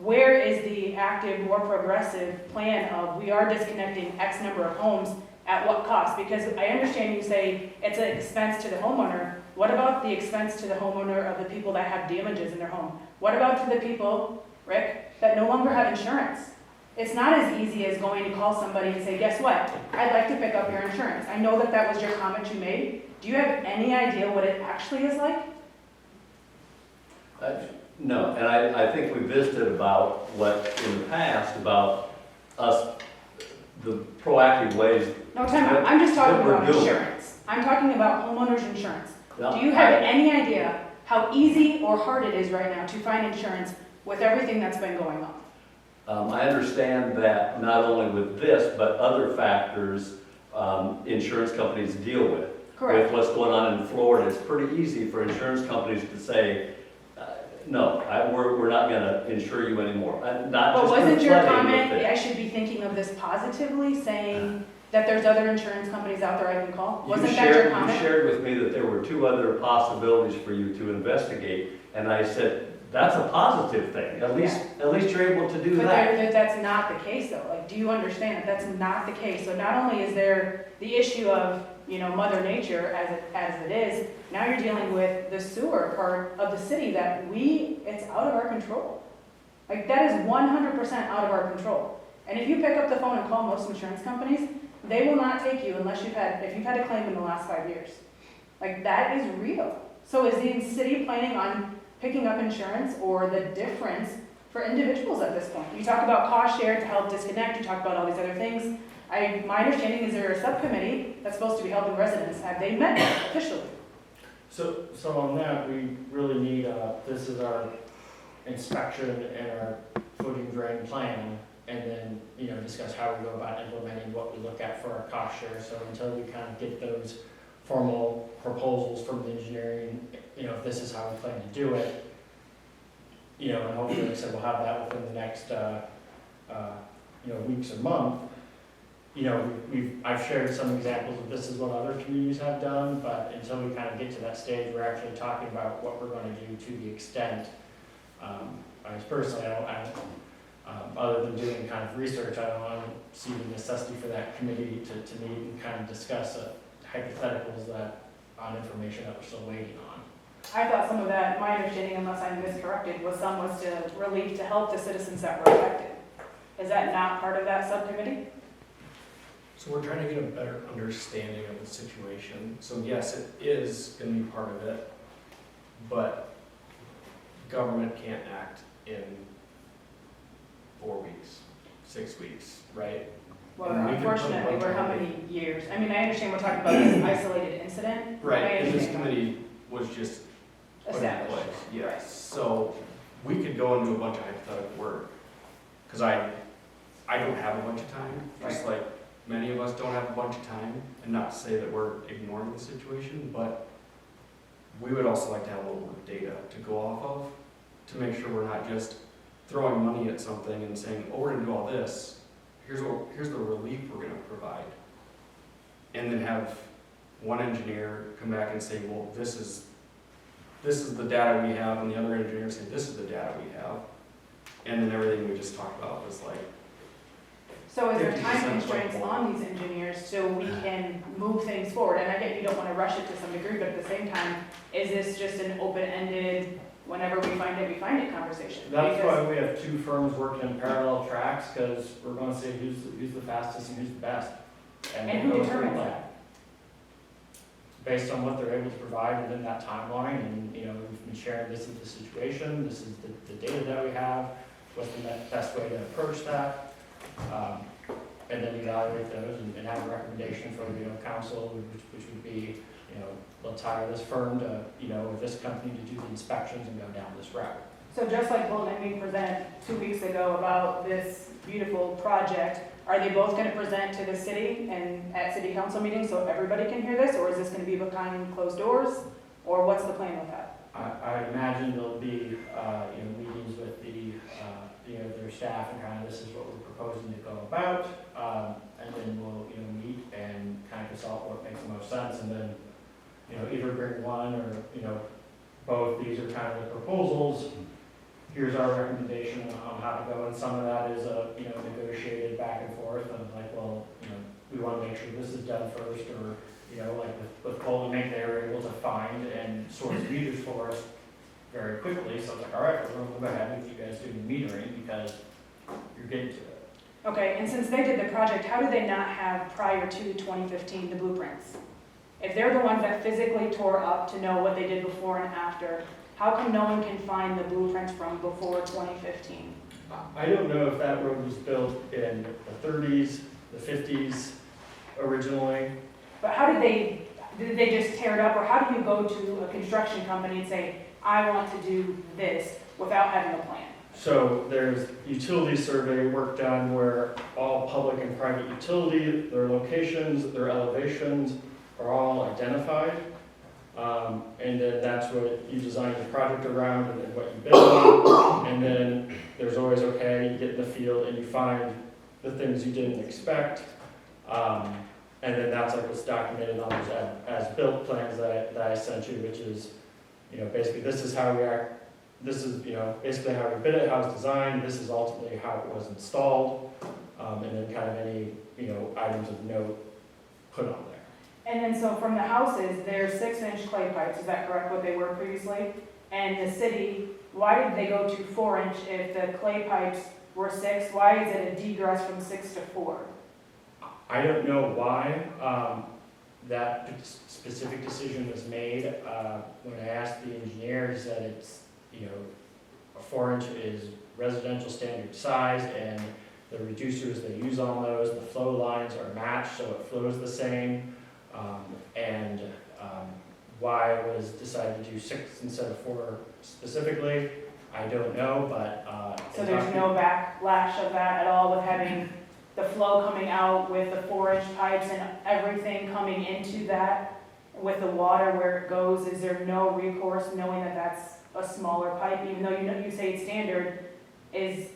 where is the active, more progressive plan of, we are disconnecting X number of homes at what cost? Because I understand you say it's an expense to the homeowner. What about the expense to the homeowner of the people that have damages in their home? What about to the people, Rick, that no longer have insurance? It's not as easy as going to call somebody and say, guess what? I'd like to pick up your insurance. I know that that was your comment you made. Do you have any idea what it actually is like? No, and I think we visited about what, in the past, about us, the proactive ways. No, time out. I'm just talking What we're about doing. insurance. I'm talking about homeowners insurance. No, Do you have any idea how easy or hard it is right now to find insurance with everything that's been going on? I understand that not only with this, but other factors, insurance companies deal with. Correct. With what's going on in Florida, it's pretty easy for insurance companies to say, no, we're not gonna insure you anymore. Not But just wasn't for your flooding, comment, but I should be thinking of this positively, saying that there's other insurance companies out there I can call? Wasn't that your You comment? shared with me that there were 2 other possibilities for you to investigate, and I said, that's a positive thing. At least you're able to do But that. that's not the case though. Like, do you understand that that's not the case? So not only is there the issue of, Mother Nature as it is, now you're dealing with the sewer part of the city that it's out of our control. Like, that is 100% out of our control. And if you pick up the phone and call most insurance companies, they will not take you unless if you've had a claim in the last 5 years. Like, that is real. So is the city planning on picking up insurance, or the difference for individuals at this point? You talk about cost share to help disconnect, you talk about all these other things. My understanding is there a subcommittee that's supposed to be helping residents. Have they met officially? So on that, we really need, this is our inspection and our footing drain plan, and then, discuss how we go about implementing what we look at for our cost share. So until we kind of get those formal proposals from the engineering, if this is how we plan to do it, and hopefully, like I said, we'll have that within the next, weeks or month. I've shared some examples of this is what other communities have done, but until we kind of get to that stage, we're actually talking about what we're going to do to the extent. I personally, other than doing kind of research, I don't see the necessity for that committee to meet and kind of discuss hypotheticals that on information that we're still waiting on. I thought some of that, my understanding, unless I'm miscorrected, was some was to relief to help the citizens that were affected. Is that not part of that subcommittee? So we're trying to get a better understanding of the situation. So yes, it is gonna be part of it, but government can't act in 4 weeks, 6 weeks, right? Well, And we can put unfortunately, one we're how time. many years? I mean, I understand we're talking about this isolated incident. I Right, and this understand. committee was just put in Established. place. Yes, so we could go and do a bunch of hypothetical work, because I don't have a bunch of time, just like many of us don't have a bunch of time, and not to say that we're ignoring the situation, but we would also like to have a little bit of data to go off of, to make sure we're not just throwing money at something and saying, oh, we're gonna do all this, here's the relief we're gonna provide. And then have one engineer come back and say, well, this is the data we have, and the other engineer say, this is the data we have. And then everything we just talked about was like, So is there 50% time constraints more. on these engineers so we can move things forward? And I get you don't want to rush it to some degree, but at the same time, is this just an open-ended, whenever we find it conversation? That's Because- why we have two firms working in parallel tracks, because we're gonna see who's the fastest and who's the best. And we'll who go through determines that. that? Based on what they're able to provide within that timeline, and, you know, we've been sharing, this is the situation, this is the data that we have, what's the best way to approach that, and then evaluate those and have a recommendation from, you know, council, which would be, you know, let's hire this firm to, you know, or this company to do the inspections and go down this route. So just like Bolton and me presented 2 weeks ago about this beautiful project, are they both going to present to the city and at city council meetings so everybody can hear this? Or is this going to be behind closed doors? Or what's the plan with that? I imagine there'll be, you know, meetings with the, you know, their staff and kind of this is what we're proposing to go about. And then we'll, you know, meet and kind of consult what makes the most sense, and then, you know, either bring one or, you know, both. These are kind of the proposals. Here's our recommendation on how to go, and some of that is, you know, negotiated back and forth, and like, well, you know, we want to make sure this is done first, or, you know, like with Colton Mink, they were able to find and source meters for us very quickly, so it's like, all right, we're going to go ahead with you guys doing metering, because you're getting to it. Okay, and since they did the project, how do they not have prior to 2015 the blueprints? If they're the ones that physically tore up to know what they did before and after, how come no one can find the blueprints from before 2015? I don't know if that road was built in the 30s, the 50s originally. But how did they just tear it up, or how do you go to a construction company and say, I want to do this without having a plan? So there's utility survey work done where all public and private utility, their locations, their elevations are all identified. And then that's what you design the project around and then what you build on. And then there's always, okay, you get in the field and you find the things you didn't expect. And then that's like what's documented on those as-built plans that I sent you, which is, you know, basically this is how we act. This is, you know, basically how we bid it, how it's designed, this is ultimately how it was installed, and then kind of any, you know, items of note put on there. And then so from the houses, they're 6-inch clay pipes, is that correct, what they were previously? And the city, why did they go to 4-inch if the clay pipes were 6? Why is it a degress from 6 to 4? I don't know why that specific decision was made. When I asked the engineer, he said it's, you know, a 4-inch is residential standard size, and the reducers they use on those, the flow lines are matched, so it flows the same. Why it was decided to do 6 instead of 4 specifically, I don't know, but. So there's no backlash of that at all with having the flow coming out with the 4-inch pipes and everything coming into that with the water where it goes? Is there no recourse knowing that that's a smaller pipe, even though you say it's standard, is,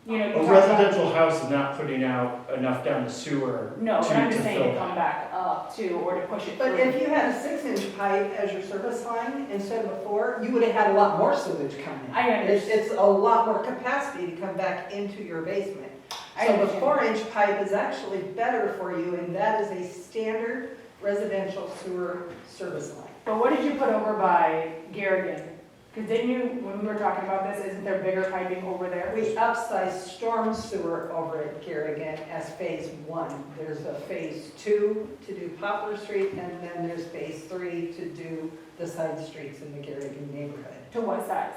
you know, you A talk about- residential house is not putting out enough down the sewer No, but I'm to just saying fill to come that. back up too, or to push it But through. if you had a 6-inch pipe as your service line instead of a 4, you would have had a lot more sewage coming in. I understand. It's a lot more capacity to come back into your basement. I So the understand. 4-inch pipe is actually better for you, and that is a standard residential sewer service line. But what did you put over by Garrigan? Because didn't you, when we were talking about this, isn't there bigger piping over there? We upsized storm sewer over at Garrigan as phase 1. There's a phase 2 to do Poplar Street, and then there's phase 3 to do the side streets in the Garrigan neighborhood. To what size?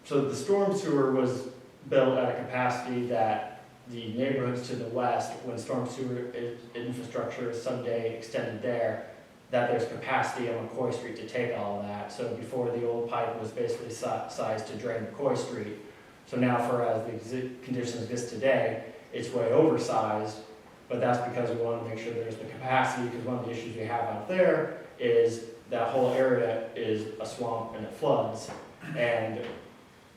So the storm sewer was built at a capacity that the neighborhoods to the west, when storm sewer infrastructure is someday extended there, that there's capacity on McCoy Street to take all of that. So before, the old pipe was basically sized to drain McCoy Street. So now, for as the conditions exist today, it's way oversized, but that's because we want to make sure there's the capacity, because one of the issues we have out there is that whole area is a swamp and it floods. And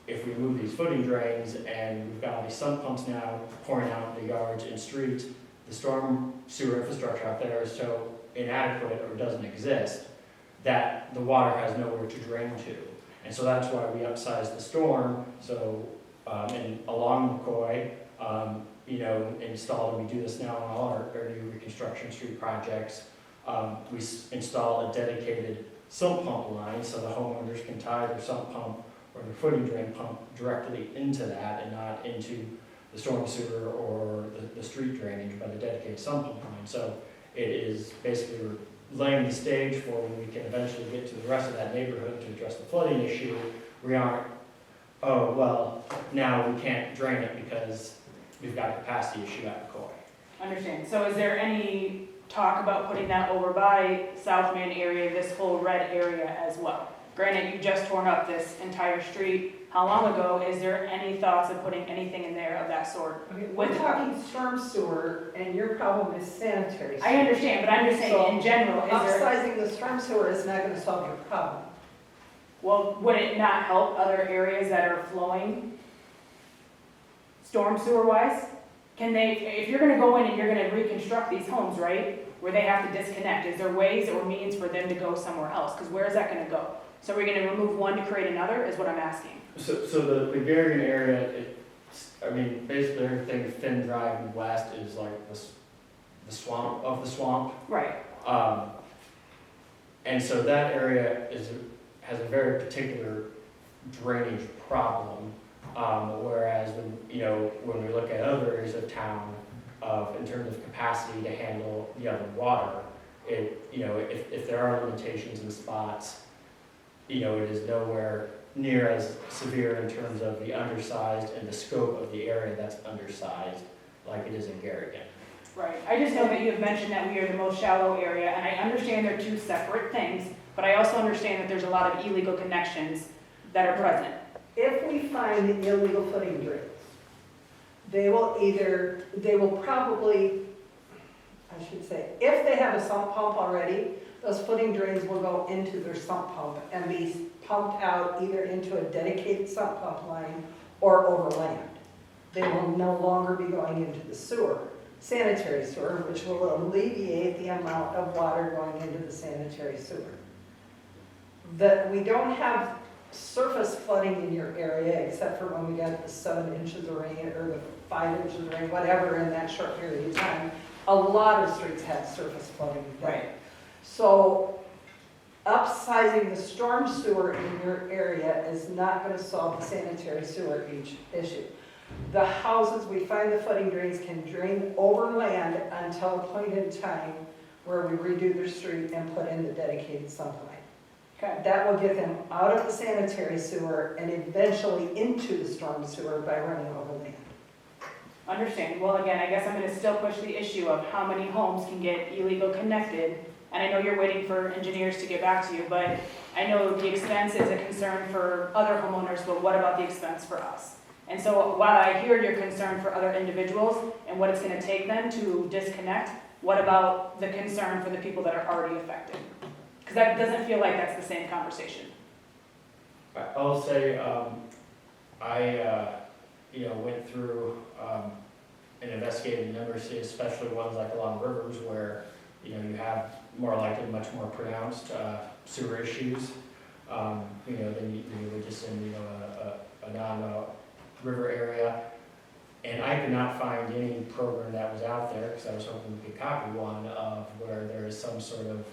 if we move these footing drains and we've got all these sump pumps now pouring out in the yards and streets, the storm sewer infrastructure out there is so inadequate or doesn't exist that the water has nowhere to drain to. And so that's why we upsized the storm. So, and along McCoy, installed, and we do this now on all our new reconstruction street projects, we install a dedicated sump pump line so the homeowners can tie their sump pump or their footing drain pump directly into that and not into the storm sewer or the street drainage by the dedicated sump pump line. So it is basically laying the stage for when we can eventually get to the rest of that neighborhood to address the flooding issue. We aren't, oh, well, now we can't drain it because we've got a capacity issue at McCoy. Understand. So is there any talk about putting that over by South Main area, this whole red area as well? Granted, you just torn up this entire street. How long ago? Is there any thoughts of putting anything in there of that sort? Okay, we're talking storm sewer, and your problem is sanitary sewer. I understand, but I'm just saying in general, is there, Upsizing the storm sewer is not gonna solve your problem. well, would it not help other areas that are flowing storm sewer wise? Can they, if you're gonna go in and you're gonna reconstruct these homes, right, where they have to disconnect, is there ways or means for them to go somewhere else? Because where is that gonna go? So we're gonna remove one to create another, is what I'm asking. So the Garrigan area, basically everything Finn Drive and west is like the swamp of the swamp. Right. And so that area has a very particular drainage problem. Whereas when we look at other areas of town, in terms of capacity to handle the other water, if there are limitations in spots, it is nowhere near as severe in terms of the undersized and the scope of the area that's undersized, like it is in Garrigan. Right. I just know that you have mentioned that we are the most shallow area, and I understand they're two separate things, but I also understand that there's a lot of illegal connections that are present. If we find illegal footing drains, they will probably, I should say, if they have a sump pump already, those footing drains will go into their sump pump and be pumped out either into a dedicated sump pump line or over land. They will no longer be going into the sewer, sanitary sewer, which will alleviate the amount of water going into the sanitary sewer. We don't have surface flooding in your area except for when we get the 7 inches of rain or the 5 inches of rain, whatever, in that short period of time. A lot of streets have surface flooding. Right. So upsizing the storm sewer in your area is not going to solve the sanitary sewer issue. The houses, we find the footing drains can drain over land until a point in time where we redo their street and put in the dedicated sump line. Okay. That will get them out of the sanitary sewer and eventually into the storm sewer by running over land. Understand. Well, again, I guess I'm going to still push the issue of how many homes can get illegal connected. And I know you're waiting for engineers to get back to you, but I know the expense is a concern for other homeowners, but what about the expense for us? And so while I hear your concern for other individuals and what it's going to take them to disconnect, what about the concern for the people that are already affected? Because that doesn't feel like that's the same conversation. I'll say, I went through and investigated a number of cities, especially ones like along rivers where, you have more likely much more pronounced sewer issues, than you would just in, a non-river area. And I could not find any program that was out there, because I was hoping we could copy one of where there is some sort of,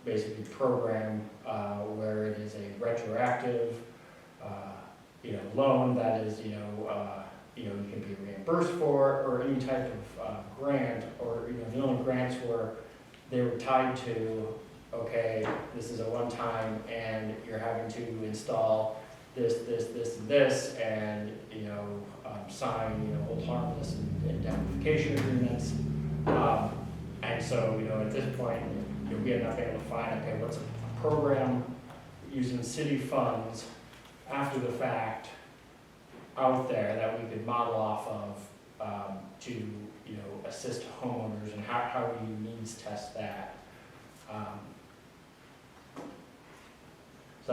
basically program, where it is a retroactive, loan that is, you can be reimbursed for, or any type of grant, or, the only grants were, they were tied to, okay, this is a one-time, and you're having to install this, and this, and, sign, hold harmless and indemnification agreements. And so, at this point, we had not been able to find, okay, what's a program using city funds after the fact out there that we could model off of, to, assist homeowners, and how do you needs test that? So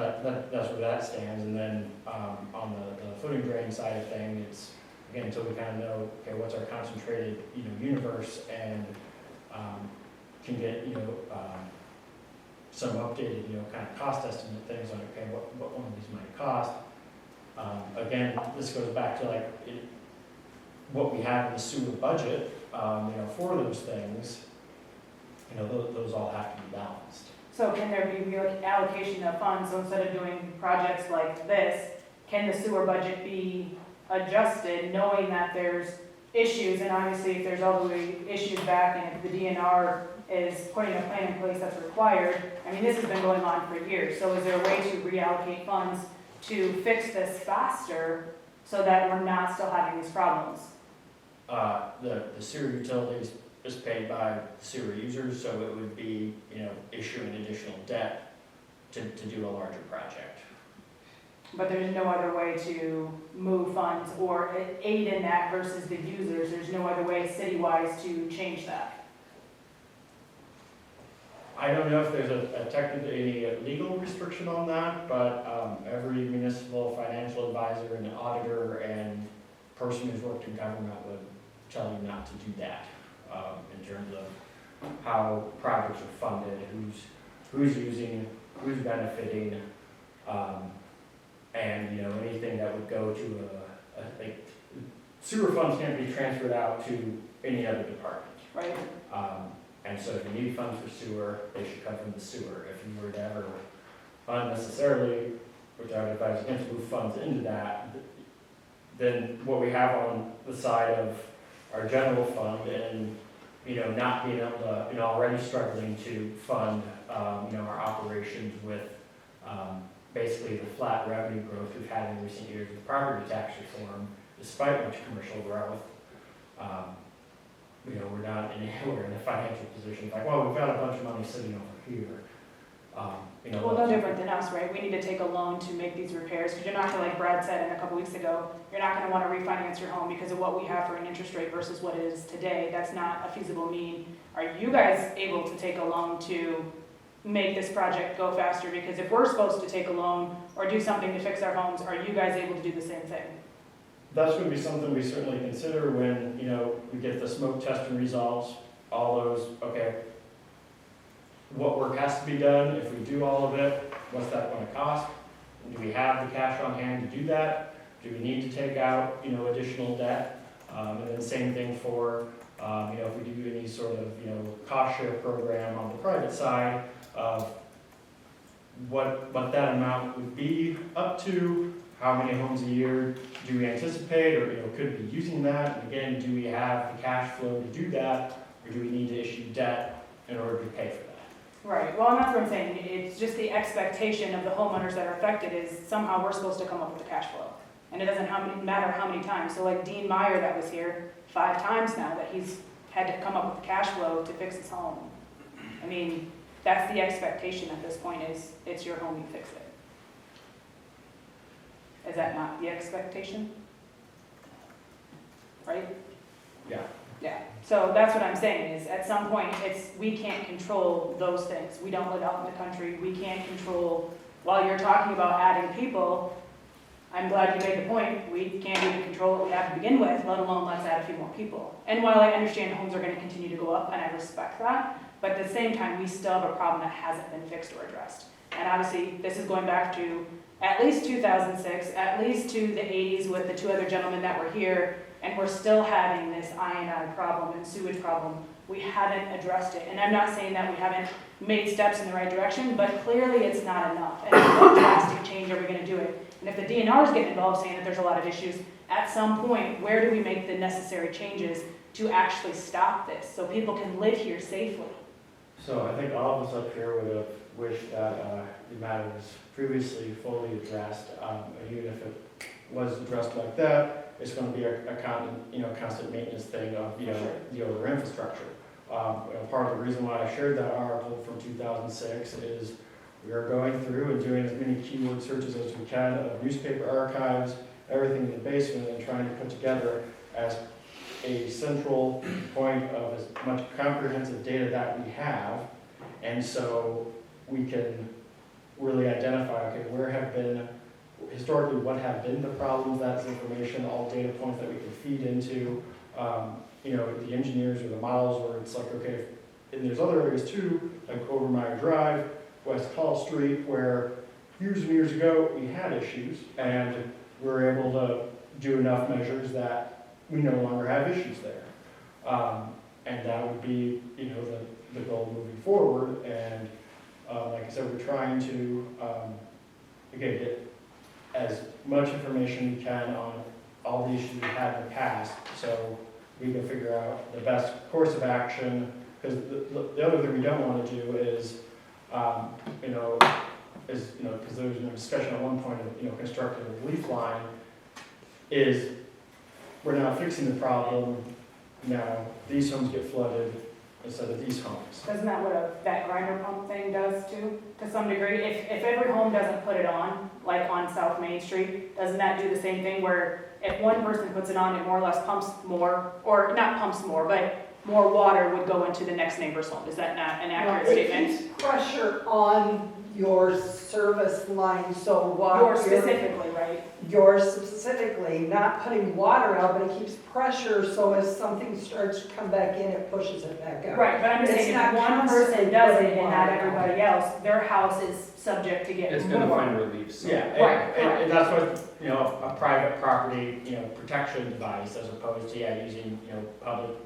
that's where that stands, and then, on the footing drain side of things, it's, again, until we kind of know, okay, what's our concentrated, universe, and, can get, some updated, kind of cost estimate things on, okay, what one of these might cost. Again, this goes back to what we have in the sewer budget, for those things, those all have to be balanced. So can there be reallocation of funds, so instead of doing projects like this, can the sewer budget be adjusted, knowing that there's issues, and obviously if there's all the issues back, and if the DNR is putting a plan in place that's required, I mean, this has been going on for years, so is there a way to reallocate funds to fix this faster, so that we're not still having these problems? The sewer utilities is paid by sewer users, so it would be, issuing additional debt to do a larger project. But there's no other way to move funds or aid in that versus the users, there's no other way city-wise to change that? I don't know if there's a technically any legal restriction on that, but every municipal financial advisor and auditor and person who's worked in government would tell you not to do that, in terms of how projects are funded, who's using, who's benefiting, and, anything that would go to like, sewer funds can't be transferred out to any other department. Right. And so if you need funds for sewer, they should come from the sewer. If you were to ever unnecessarily, which I would advise against, move funds into that, then what we have on the side of our general fund and, not being able to, already struggling to fund, our operations with, basically the flat revenue growth we've had in recent years with property tax reform, despite much commercial growth. We're not in a financial position like, well, we've got a bunch of money sitting over here. Well, no different than us, right? We need to take a loan to make these repairs, because you're not gonna, like Brad said a couple weeks ago, you're not gonna wanna refinance your home because of what we have for an interest rate versus what it is today. That's not a feasible mean. Are you guys able to take a loan to make this project go faster? Because if we're supposed to take a loan or do something to fix our homes, are you guys able to do the same thing? That's going to be something we certainly consider when, we get the smoke testing results, all those, okay, what work has to be done? If we do all of it, what's that going to cost? Do we have the cash on hand to do that? Do we need to take out, additional debt? And then same thing for, if we do any sort of, cost share program on the private side of what that amount would be up to, how many homes a year do we anticipate, or, could be using that? And again, do we have the cash flow to do that, or do we need to issue debt in order to pay for that? Right, well, and that's what I'm saying, it's just the expectation of the homeowners that are affected is somehow we're supposed to come up with the cash flow. And it doesn't matter how many times, so like Dean Meyer that was here 5 times now, that he's had to come up with the cash flow to fix his home. I mean, that's the expectation at this point, is it's your home, you fix it. Is that not the expectation? Right? Yeah. Yeah, so that's what I'm saying, is at some point, we can't control those things. We don't live out in the country, we can't control, while you're talking about adding people, I'm glad you made the point, we can't even control what we have to begin with, let alone let's add a few more people. And while I understand homes are gonna continue to go up, and I respect that, but at the same time, we still have a problem that hasn't been fixed or addressed. And obviously, this is going back to at least 2006, at least to the 80s with the two other gentlemen that were here, and we're still having this I&I problem and sewage problem. We haven't addressed it, and I'm not saying that we haven't made steps in the right direction, but clearly it's not enough. And what drastic change are we gonna do it? And if the DNR is getting involved saying that there's a lot of issues, at some point, where do we make the necessary changes to actually stop this, so people can live here safely? So I think all of us up here would have wished that the matter was previously fully addressed. Even if it was addressed like that, it's going to be a constant maintenance thing of the older infrastructure. Part of the reason why I shared that article from 2006 is we are going through and doing as many keyword searches as we can of newspaper archives, everything in the basement, and trying to put together as a central point of as much comprehensive data that we have, and so we can really identify, okay, where have been, historically, what have been the problems, that's information, all data points that we can feed into, the engineers or the models where it's like, okay, and there's other areas too, like Overmeyer Drive, West Hall Street, where years and years ago, we had issues, and we were able to do enough measures that we no longer have issues there. And that would be, the goal moving forward. And like I said, we're trying to, again, get as much information we can on all the issues we've had in the past, so we can figure out the best course of action. Because the other thing we don't want to do is, because there was a discussion at one point of, constructing a relief line, is we're now fixing the problem. Now, these homes get flooded instead of these homes. Isn't that what that grinder pump thing does too, to some degree? If every home doesn't put it on, like on South Main Street, doesn't that do the same thing where if one person puts it on, it more or less pumps more, or not pumps more, but more water would go into the next neighbor's home? Is that not an accurate statement? It keeps pressure on your service line, so water. Yours specifically, right? Yours specifically, not putting water out, but it keeps pressure, so as something starts to come back in, it pushes it back out. Right, but I'm just It's saying, not if one constant person does it putting and not water out. everybody else, their house is subject to get It's gonna more. find relief, so. Yeah, Right, and that's what, a private property, protection device as opposed to, using, public,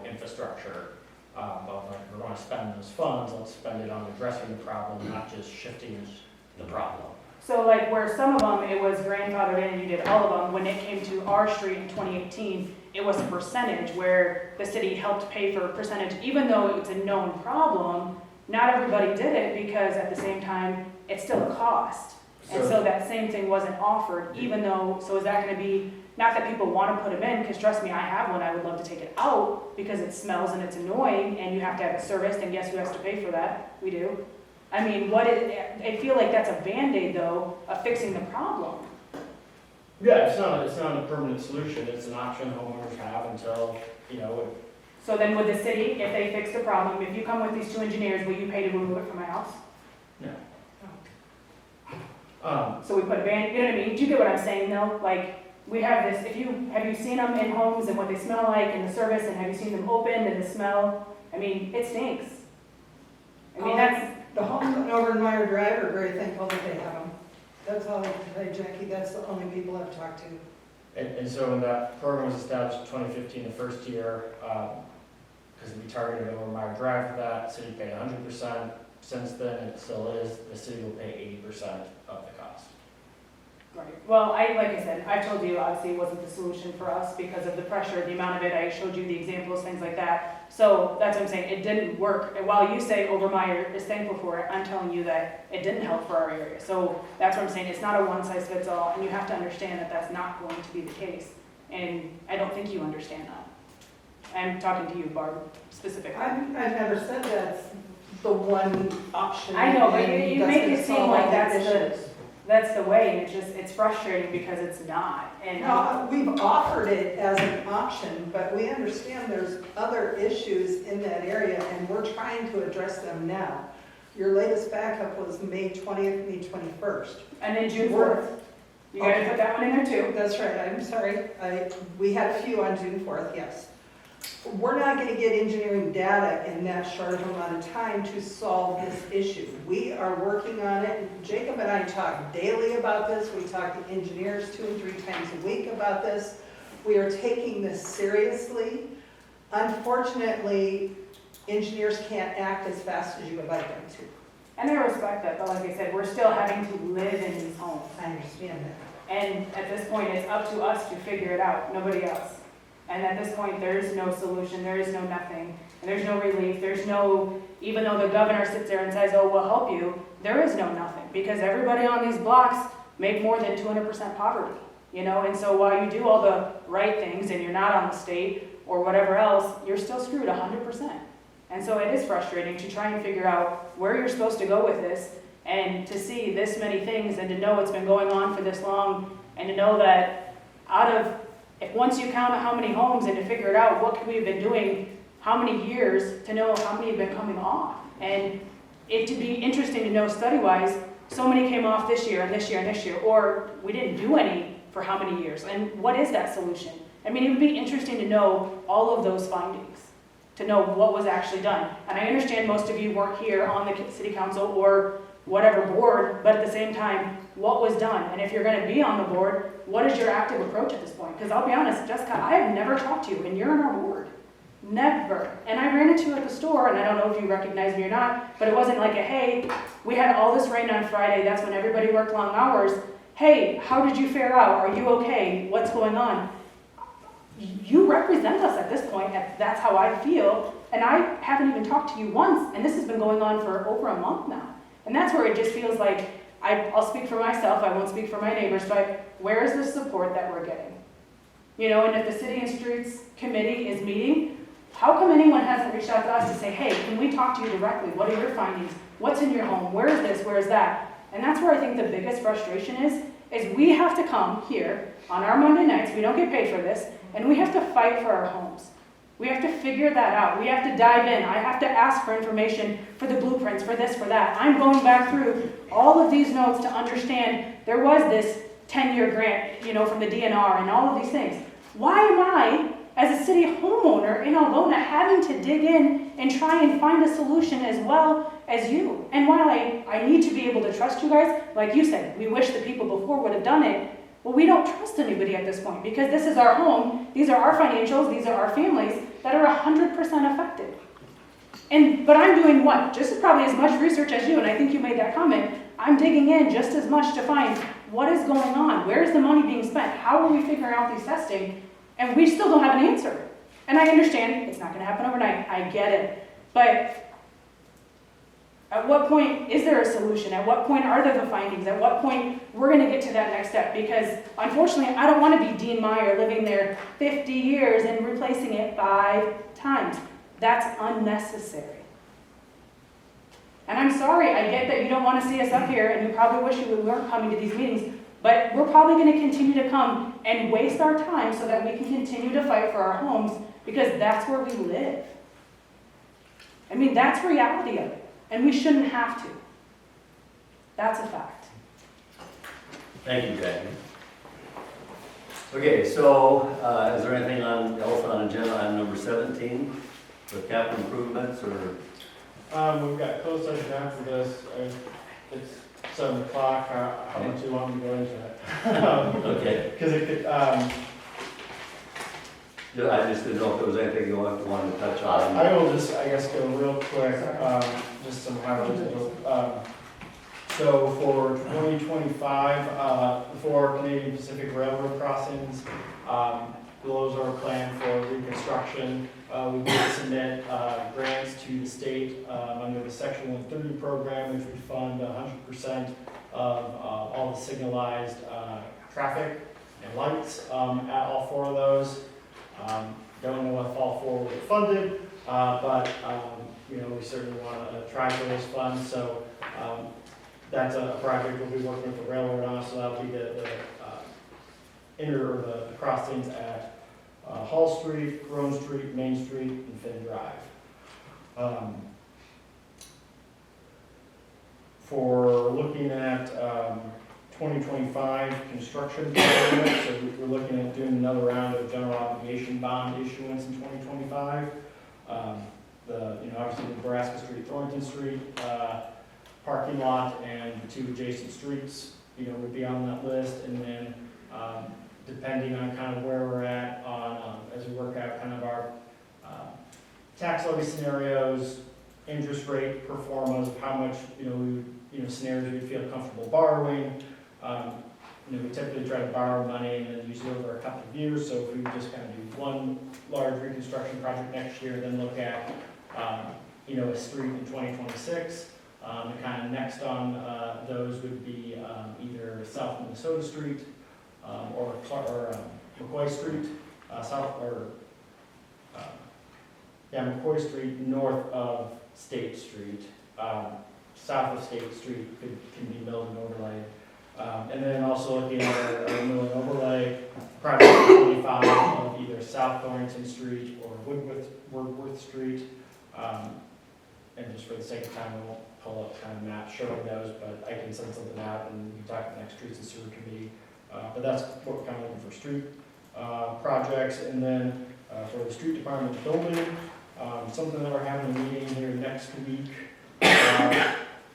infrastructure. But like, we want to spend those funds, let's spend it on addressing the problem, not just shifting the problem. So like where some of them, it was grandfathered in and you did all of them, when it came to our street in 2018, it was a percentage where the city helped pay for a percentage, even though it was a known problem, not everybody did it because at the same time, it's still a cost. And so that same thing wasn't offered, even though, so is that gonna be, not that people wanna put them in, because trust me, I have one, I would love to take it out, because it smells and it's annoying, and you have to have it serviced, and guess who has to pay for that? We do. I mean, I feel like that's a Band-Aid though, of fixing the problem. Yeah, it's not a permanent solution, it's an option homeowners have until, So then would the city, if they fix the problem, if you come with these two engineers, will you pay to remove it from my house? no. So we put a band, you know what I mean? Do you get what I'm saying though? Like, we have this, have you seen them in homes and what they smell like and the service, and have you seen them opened and the smell? I mean, it stinks. I mean, that's, The homes over in Meyer Drive are very thankful that they have them. That's all I can tell you, Jackie, that's the only people I've talked to. And so when that program was established in 2015, the first year, because we targeted over Meyer Drive for that, city paid 100%. Since then, it still is, the city will pay 80% of the cost. right. Well, like I said, I told you, obviously it wasn't the solution for us because of the pressure, the amount of it, I showed you the examples, things like that. So that's what I'm saying, it didn't work. And while you say Overmeyer is thankful for it, I'm telling you that it didn't help for our area. So that's what I'm saying, it's not a one-size-fits-all, and you have to understand that that's not going to be the case. And I don't think you understand that. I'm talking to you, Barb, specifically. I've never said that's the one option. I know, but and you make doesn't it seem solve like all that's that's the way, and it's frustrating because it's not. And No, we've offered it as an option, but we understand there's other issues in that area, and we're trying to address them now. Your latest backup was May 20th, May 21st. And then June 4th. You gotta put that one in there too. That's right, I'm sorry. We had a few on June 4th, yes. we're not gonna get engineering data in that short of amount of time to solve this issue. We are working on it. Jacob and I talk daily about this. We talk to engineers 2 and 3 times a week about this. We are taking this seriously. Unfortunately, engineers can't act as fast as you would like them to. And I respect that, but like I said, we're still having to live in these homes. I understand that. And at this point, it's up to us to figure it out, nobody else. And at this point, there is no solution, there is no nothing, and there's no relief, there's no, even though the governor sits there and says, oh, we'll help you, there is no nothing, because everybody on these blocks make more than 200% poverty, you know? And so while you do all the right things and you're not on the state or whatever else, you're still screwed 100%. And so it is frustrating to try and figure out where you're supposed to go with this, and to see this many things, and to know it's been going on for this long, and to know that if once you count how many homes and to figure it out, what could we have been doing, how many years, to know how many have been coming off. And it to be interesting to know study-wise, so many came off this year and this year and this year, or we didn't do any for how many years, and what is that solution? I mean, it would be interesting to know all of those findings, to know what was actually done. And I understand most of you weren't here on the city council or whatever board, but at the same time, what was done? And if you're gonna be on the board, what is your active approach at this point? Because I'll be honest, Jessica, I have never talked to you, and you're on our board. Never. And I ran into you at the store, and I don't know if you recognize me or not, but it wasn't like a, hey, we had all this rain on Friday, that's when everybody worked long hours. Hey, how did you fare out? Are you okay? What's going on? You represent us at this point, that's how I feel, and I haven't even talked to you once, and this has been going on for over a month now. And that's where it just feels like, I'll speak for myself, I won't speak for my neighbors, but where is the support that we're getting? You know, and if the City and Streets Committee is meeting, how come anyone hasn't reached out to us to say, hey, can we talk to you directly? What are your findings? What's in your home? Where is this? Where is that? And that's where I think the biggest frustration is we have to come here on our Monday nights, we don't get paid for this, and we have to fight for our homes. We have to figure that out. We have to dive in. I have to ask for information for the blueprints, for this, for that. I'm going back through all of these notes to understand there was this 10-year grant, you know, from the DNR and all of these things. Why am I, as a city homeowner in Algona, having to dig in and try and find a solution as well as you? And while I need to be able to trust you guys, like you said, we wish the people before would have done it. Well, we don't trust anybody at this point because this is our home, these are our financials, these are our families that are 100% affected. But I'm doing what? Just probably as much research as you, and I think you made that comment. I'm digging in just as much to find what is going on, where is the money being spent, how are we figuring out these testing, and we still don't have an answer. And I understand it's not going to happen overnight, I get it, but at what point is there a solution? At what point are there the findings? At what point we're going to get to that next step? Because unfortunately, I don't want to be Dean Meyer living there 50 years and replacing it 5 times. That's unnecessary. And I'm sorry, I get that you don't want to see us up here and you probably wish you weren't coming to these meetings, but we're probably going to continue to come and waste our time so that we can continue to fight for our homes because that's where we live. I mean, that's reality of it. And we shouldn't have to. That's a fact. Thank you, Jackie. Okay, so is there anything else on agenda item number 17 with capital improvements or? We've got closed session after this. It's 7 o'clock. How much do you want me to go into it? Okay. Because it could, I just didn't know if there was anything you wanted to touch on. I will just, I guess, go real quick, just some highlights. So for 2025, for Canadian Pacific Railroad crossings, those are planned for reconstruction. We did submit grants to the state under the Section 130 program, which would fund 100% of all the signalized traffic and lights at all 4 of those. Don't know if all 4 will get funded, but you know, we certainly want to try for those funds. So that's a project we'll be working with the railroad on. So that'll be the crossings at Hall Street, Grone Street, Main Street, and Finn Drive. For looking at 2025 construction projects, so we're looking at doing another round of general obligation valuation bond issuance in 2025. Obviously the Nebraska Street, Thornton Street, parking lot and the two adjacent streets, would be on that list. And then, depending on kind of where we're at on, as we work out kind of our tax levy scenarios, interest rate performance, how much, scenarios we feel comfortable borrowing. We typically try to borrow money and then use it over a couple of years. So if we just kind of do one large reconstruction project next year, then look at, a street in 2026. And kind of next on those would be either South Minnesota Street or McCoy Street, McCoy Street north of State Street. South of State Street can be milled and overlaid. And then also looking at our mill and overlay project 25 of either South Thornton Street or Woodworth Street. And just for the sake of time, I won't pull up kind of maps showing those, but I can send something out and we can talk to the next Streets and Sewer Committee. But that's what we're kind of looking for street projects. And then for the street department building, something that we're having a meeting here next week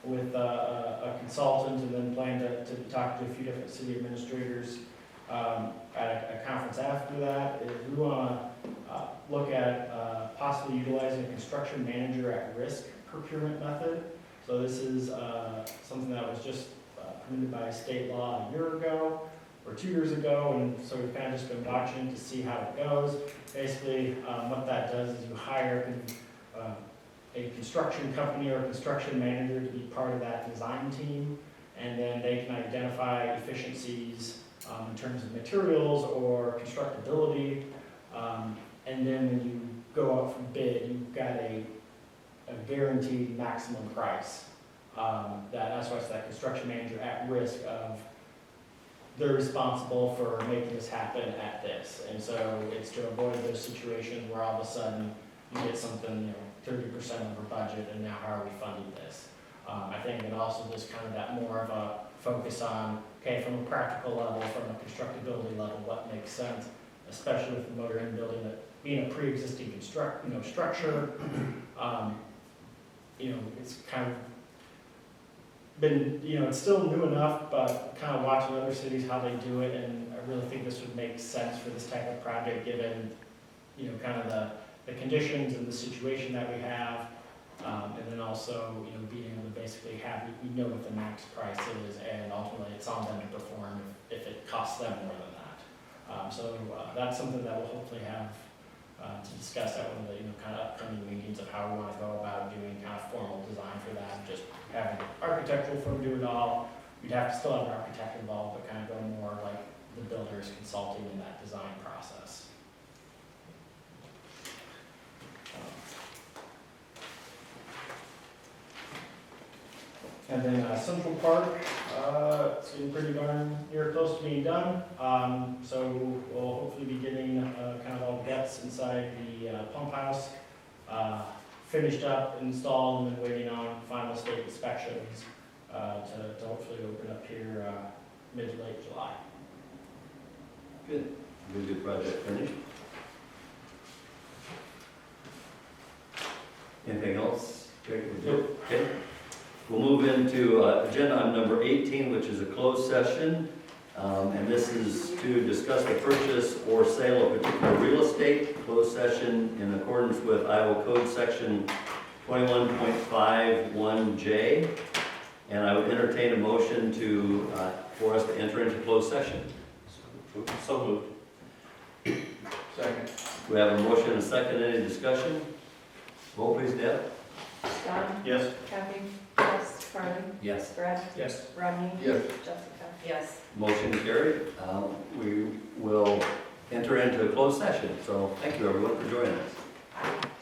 with a consultant, and then plan to talk to a few different city administrators at a conference after that. Is we want to look at possibly utilizing a construction manager at risk procurement method. So this is something that was just permitted by state law a year ago or 2 years ago, and so we've kind of just been watching to see how it goes. Basically, what that does is you hire a construction company or a construction manager to be part of that design team, and then they can identify efficiencies in terms of materials or constructability. And then when you go out for bid, you've got a guaranteed maximum price. That's why it's that construction manager at risk of they're responsible for making this happen at this. And so it's to avoid those situations where all of a sudden you get something, 30% over budget, and now how are we funding this? I think it also is kind of that more of a focus on, okay, from a practical level, from a constructability level, what makes sense, especially with the motor inn building, that being a pre-existing structure, it's kind of been, it's still new enough, but kind of watching other cities, how they do it, and I really think this would make sense for this type of project, given, kind of the conditions and the situation that we have, and then also, being able to basically have, we know what the max price is, and ultimately it's on them to perform if it costs them more than that. So that's something that we'll hopefully have to discuss at one of the, kind of upcoming meetings of how we want to go about doing kind of formal design for that. Just having an architectural firm do it all. We'd have to still have an architect involved, but kind of go more like the builders consulting in that design process. And then Central Park, it's getting pretty darn near close to being done. So we'll hopefully be getting kind of all the guts inside the pump house finished up, installed, and then waiting on final state inspections to hopefully open up here mid to late July. Good. Good project finished. Anything else? Okay. We'll move into agenda item number 18, which is a closed session. And this is to discuss the purchase or sale of particular real estate. Closed session in accordance with Iowa Code Section 21.51J. And I would entertain a motion for us to enter into closed session. So moved. Second. We have a motion and a second. Any discussion? Vote please, Deb. Don? Yes. Kathy? Yes. Carly? Yes. Brad? Yes. Rodney? Yes. Jessica? Yes. Motion carried. We will enter into a closed session. So thank you everyone for joining us.